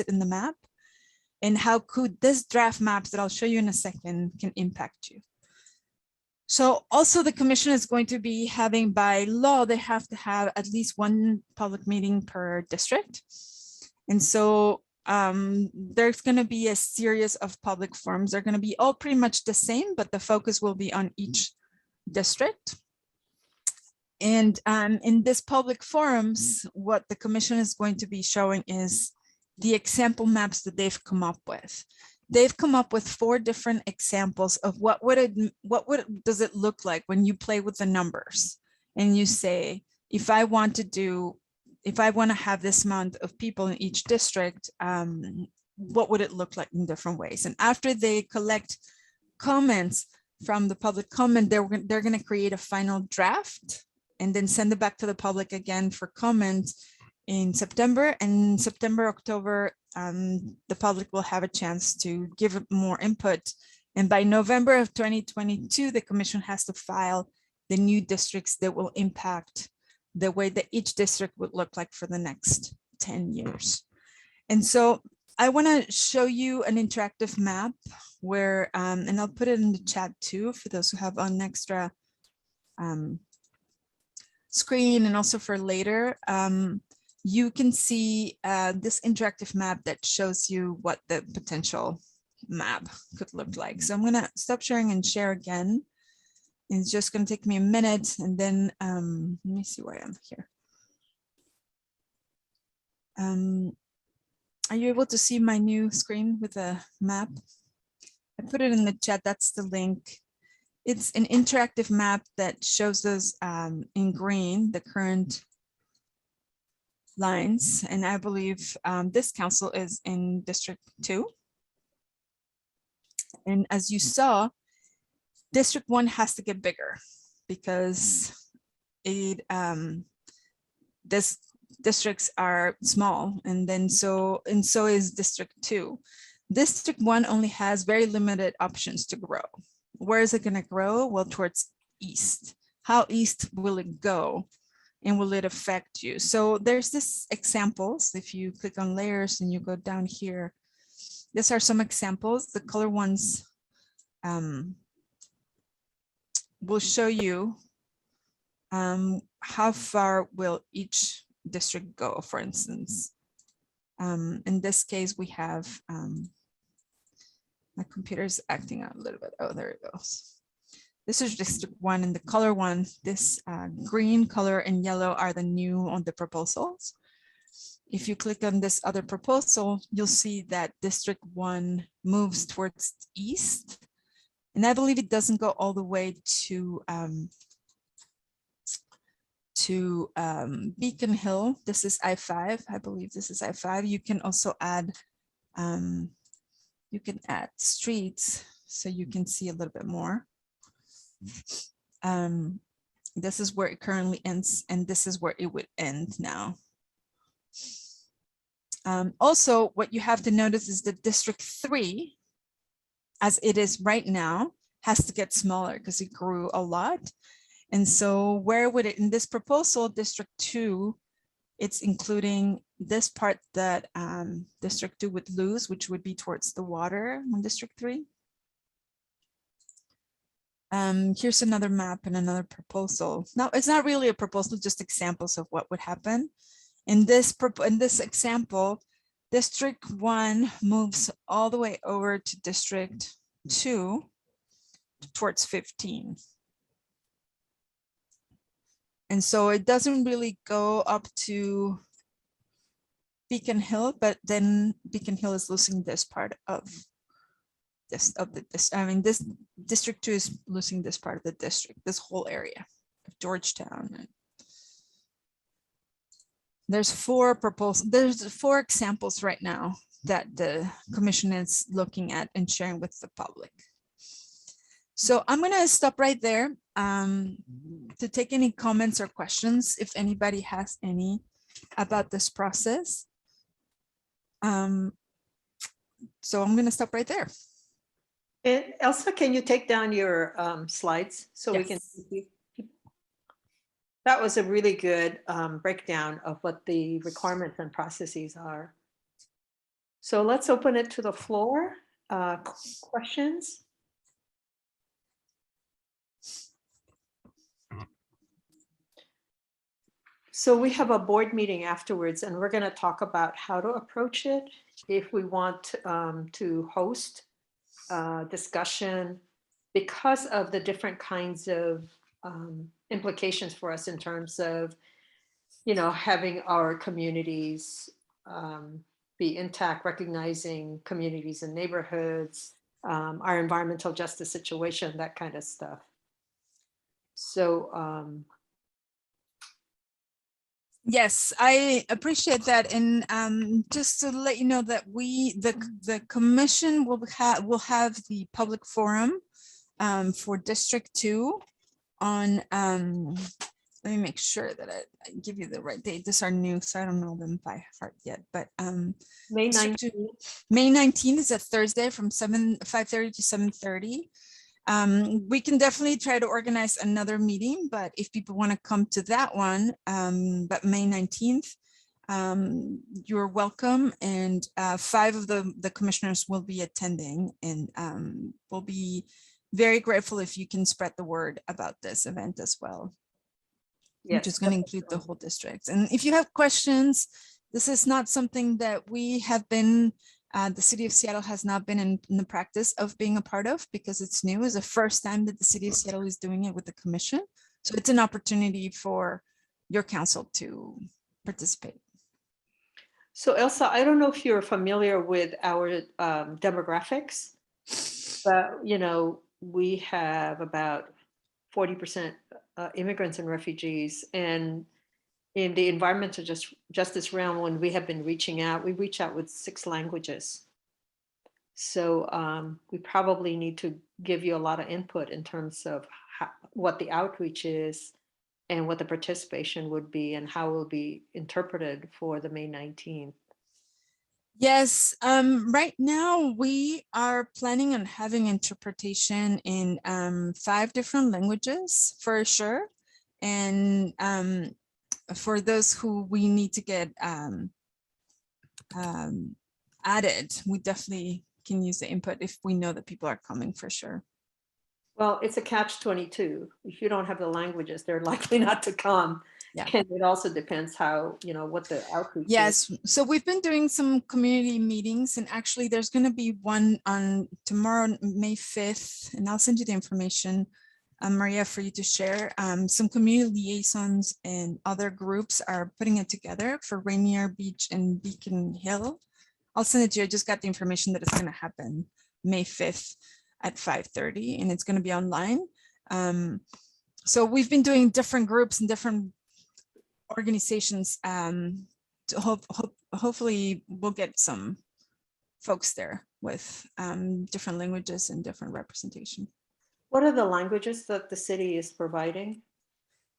in the map? And how could this draft maps that I'll show you in a second can impact you? So also the commission is going to be having, by law, they have to have at least one public meeting per district. And so there's going to be a series of public forums. They're going to be all pretty much the same, but the focus will be on each district. And in this public forums, what the commission is going to be showing is the example maps that they've come up with. They've come up with 4 different examples of what does it look like when you play with the numbers and you say, if I want to have this amount of people in each district, what would it look like in different ways? And after they collect comments from the public comment, they're going to create a final draft and then send it back to the public again for comment in September. And September, October, the public will have a chance to give more input. And by November of 2022, the commission has to file the new districts that will impact the way that each district would look like for the next 10 years. And so I want to show you an interactive map where, and I'll put it in the chat too, for those who have an extra screen, and also for later. You can see this interactive map that shows you what the potential map could look like. So I'm going to stop sharing and share again. It's just going to take me a minute, and then let me see where I am here. Are you able to see my new screen with a map? I put it in the chat. That's the link. It's an interactive map that shows us in green the current lines, and I believe this council is in District 2. And as you saw, District 1 has to get bigger because this districts are small, and then so is District 2. District 1 only has very limited options to grow. Where is it going to grow? Well, towards east. How east will it go? And will it affect you? So there's this examples. If you click on layers and you go down here, these are some examples. The color ones will show you how far will each district go, for instance. In this case, we have, my computer is acting out a little bit. Oh, there it goes. This is District 1, and the color one, this green, color, and yellow are the new on the proposals. If you click on this other proposal, you'll see that District 1 moves towards east. And I believe it doesn't go all the way to Beacon Hill. This is I-5. I believe this is I-5. You can also add, streets so you can see a little bit more. This is where it currently ends, and this is where it would end now. Also, what you have to notice is that District 3, as it is right now, has to get smaller because it grew a lot. And so where would it, in this proposal, District 2, it's including this part that District 2 would lose, which would be towards the water on District 3. Here's another map and another proposal. Now, it's not really a proposal, just examples of what would happen. In this example, District 1 moves all the way over to District 2 towards 15. And so it doesn't really go up to Beacon Hill, but then Beacon Hill is losing this part of this, I mean, this District 2 is losing this part of the district, this whole area of Georgetown. There's 4 proposals, there's 4 examples right now that the commission is looking at and sharing with the public. So I'm going to stop right there to take any comments or questions if anybody has any about this process. So I'm going to stop right there. And Elsa, can you take down your slides so we can Yes. see? That was a really good breakdown of what the requirements and processes are. So let's open it to the floor. Questions? So we have a board meeting afterwards, and we're going to talk about how to approach it if we want to host discussion because of the different kinds of implications for us in terms of, you know, having our communities be intact, recognizing communities and neighborhoods, our environmental justice situation, that kind of stuff. So yes, I appreciate that. And just to let you know that the commission will have the public forum for District 2 on, let me make sure that I give you the right date. These are new, so I don't know them by heart yet, but May District 19th. 2 May 19th is a Thursday from 5:30 to 7:30. We can definitely try to organize another meeting, but if people want to come to that one, but May 19th, you're welcome. And 5 of the commissioners will be attending, and we'll be very grateful if you can spread the word about this event as well. Yes, which is going to include the whole district. And if you have questions, this is not something that we have been, the city of Seattle has not been in the practice of being a part of because it's new. It's the first time that the city of Seattle is doing it with the commission. So it's an opportunity for your council to participate. So Elsa, I don't know if you're familiar with our demographics, but you know, we have about 40% immigrants and refugees, and in the environmental justice realm, when we have been reaching out, we reach out with 6 languages. So we probably need to give you a lot of input in terms of what the outreach is and what the participation would be and how it will be interpreted for the May 19th. Yes, right now we are planning on having interpretation in 5 different languages for sure. And for those who we need to get added, we definitely can use the input if we know that people are coming for sure. Well, it's a catch-22. If you don't have the languages, they're likely not to come. Yeah. And it also depends how, you know, what the outreach is. Yes, so we've been doing some community meetings, and actually there's going to be one on tomorrow, May 5th, and I'll send you the information, Maria, for you to share. Some community liaisons and other groups are putting it together for Rainier Beach and Beacon Hill. I'll send it to you. I just got the information that it's going to happen May 5th at 5:30, and it's going to be online. So we've been doing different groups and different organizations to hopefully we'll get some folks there with different languages and different representation. What are the languages that the city is providing?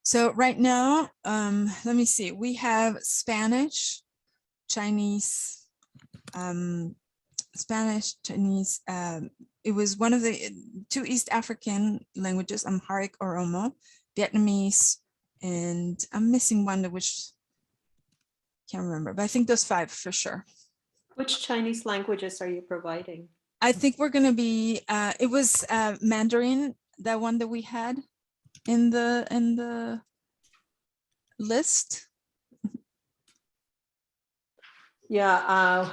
So right now, let me see, we have Spanish, Chinese, Chinese. It was one of the 2 East African languages, Amharic, Oromo, Vietnamese, and I'm missing one which can't remember, but I think those 5 for sure. Which Chinese languages are you providing? I think we're going to be, it was Mandarin, that one that we had in the list. Yeah,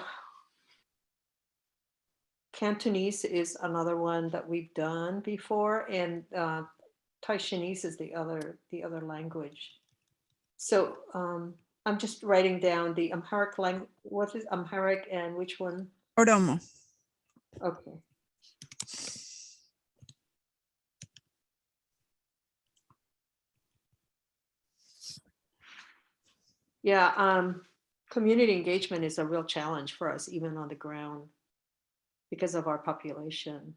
Cantonese is another one that we've done before, and Taishanese is the other language. So I'm just writing down the Amharic language. What is Amharic and which one? Oromo. Okay. Yeah, community engagement is a real challenge for us, even on the ground, because of our population.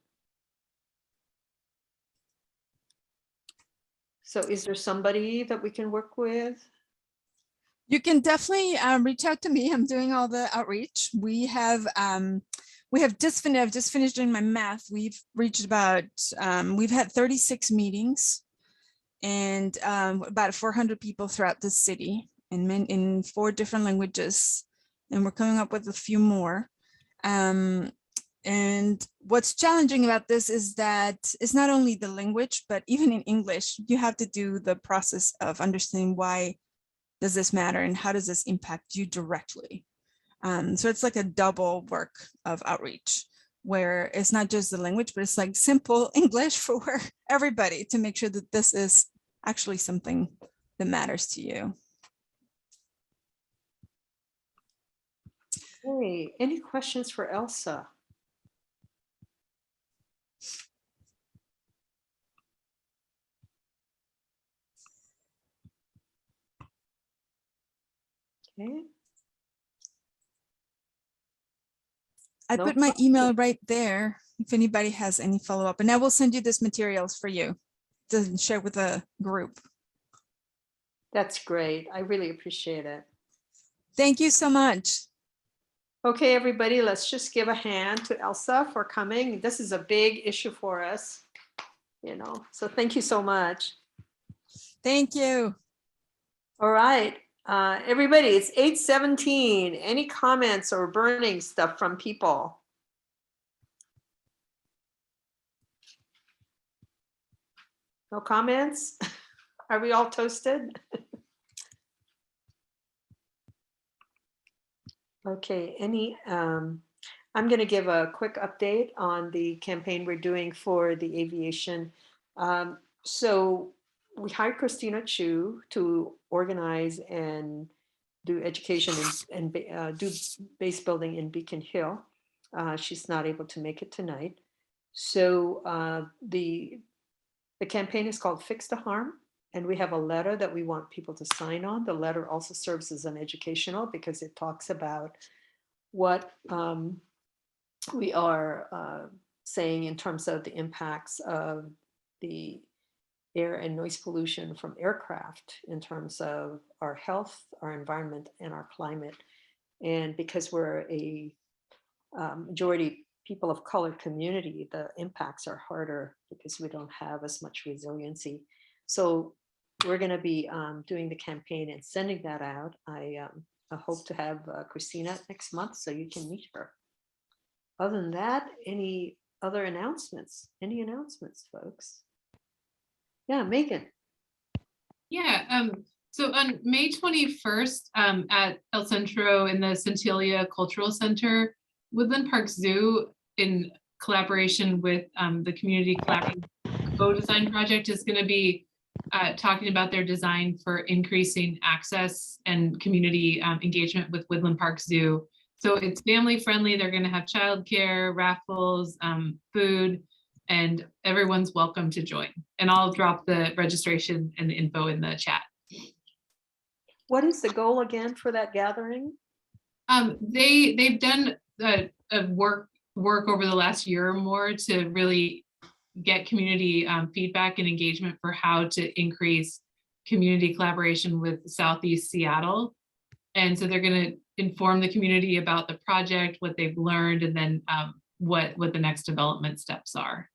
So is there somebody that we can work with? You can definitely reach out to me. I'm doing all the outreach. We have just finished. I've just finished doing my math. We've reached about we've had 36 meetings and about 400 people throughout the city in 4 different languages, and we're coming up with a few more. And what's challenging about this is that it's not only the language, but even in English, you have to do the process of understanding why does this matter and how does this impact you directly. So it's like a double work of outreach where it's not just the language, but it's like simple English for everybody to make sure that this is actually something that matters to you. Hey, any questions for Elsa? Okay. I No put my question. email right there if anybody has any follow-up, and I will send you this materials for you to share with the group. That's great. I really appreciate it. Thank you so much. Okay, everybody, let's just give a hand to Elsa for coming. This is a big issue for us, you know, so thank you so much. Thank you. All right, everybody, it's 8:17. Any comments or burning stuff from people? No comments? Are we all toasted? Okay, I'm going to give a quick update on the campaign we're doing for the aviation. So we hired Christina Chu to organize and do education and do base building in Beacon Hill. She's not able to make it tonight. So the campaign is called Fix the Harm. And we have a letter that we want people to sign on. The letter also serves as an educational because it talks about what we are saying in terms of the impacts of the air and noise pollution from aircraft in terms of our health, our environment, and our climate. And because we're a majority people of color community, the impacts are harder because we don't have as much resiliency. So we're going to be doing the campaign and sending that out. I hope to have Christina next month so you can meet her. Other than that, any other announcements? Any announcements, folks? Yeah, Megan. Yeah, so on May 21st at El Centro in the Centilla Cultural Center, Woodland Park Zoo, in collaboration with the Community Collaborative Co-Design Project, is going to be talking about their design for increasing access and community engagement with Woodland Park Zoo. So it's family friendly. They're going to have childcare, raffles, food, and everyone's welcome to join. And I'll drop the registration and the info in the chat. What is the goal again for that gathering? They've done a work over the last year or more to really get community feedback and engagement for how to increase community collaboration with Southeast Seattle. And so they're going to inform the community about the project, what they've learned, and then what the next development steps are.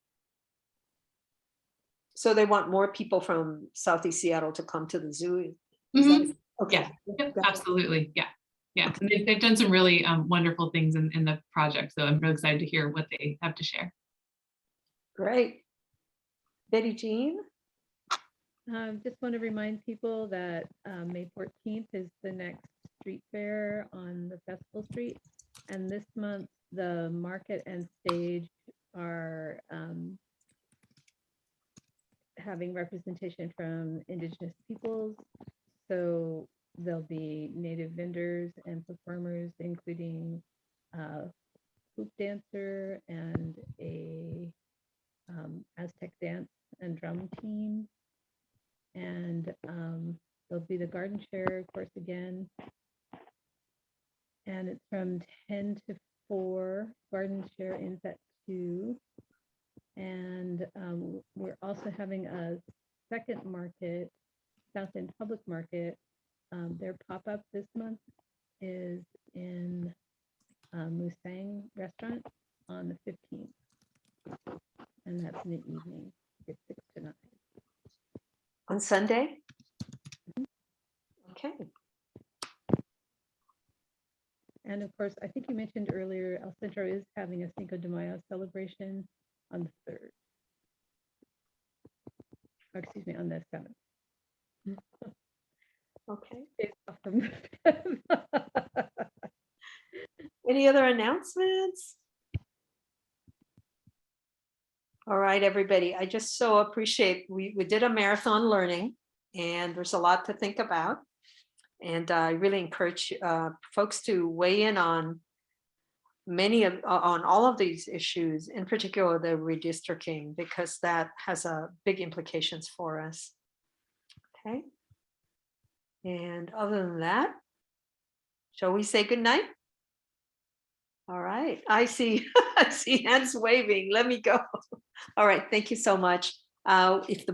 So they want more people from Southeast Seattle to come to the zoo? Mm-hmm. Okay. Yeah, absolutely. Yeah. Yeah. Okay. And they've done some really wonderful things in the project. So I'm really excited to hear what they have to share. Great. Betty Jean? Just want to remind people that May 14th is the next street fair on the Festival Street. And this month, the market and stage are having representation from Indigenous peoples. So there'll be native vendors and performers, including hoop dancer and a Aztec dance and drum team. And there'll be the garden share, of course, again. And it's from 10 to 4. Garden share ends at 2. And we're also having a second market, South End Public Market. Their pop-up this month is in Musang Restaurant on the 15th. And that's in the evening, it's 6 to 9. On Sunday? Okay. And of course, I think you mentioned earlier, El Centro is having a Cinco de Mayo celebration on the 3rd. Oh, excuse me, on the 7th. Okay. It's off from the 5th. Any other announcements? All right, everybody. I just so appreciate, we did a marathon learning and there's a lot to think about. And I really encourage folks to weigh in on on all of these issues, in particular the redistricting, because that has big implications for us. Okay. And other than that, shall we say good night? All right. I see, I see hands waving. Let me go. All right. Thank you so much. If the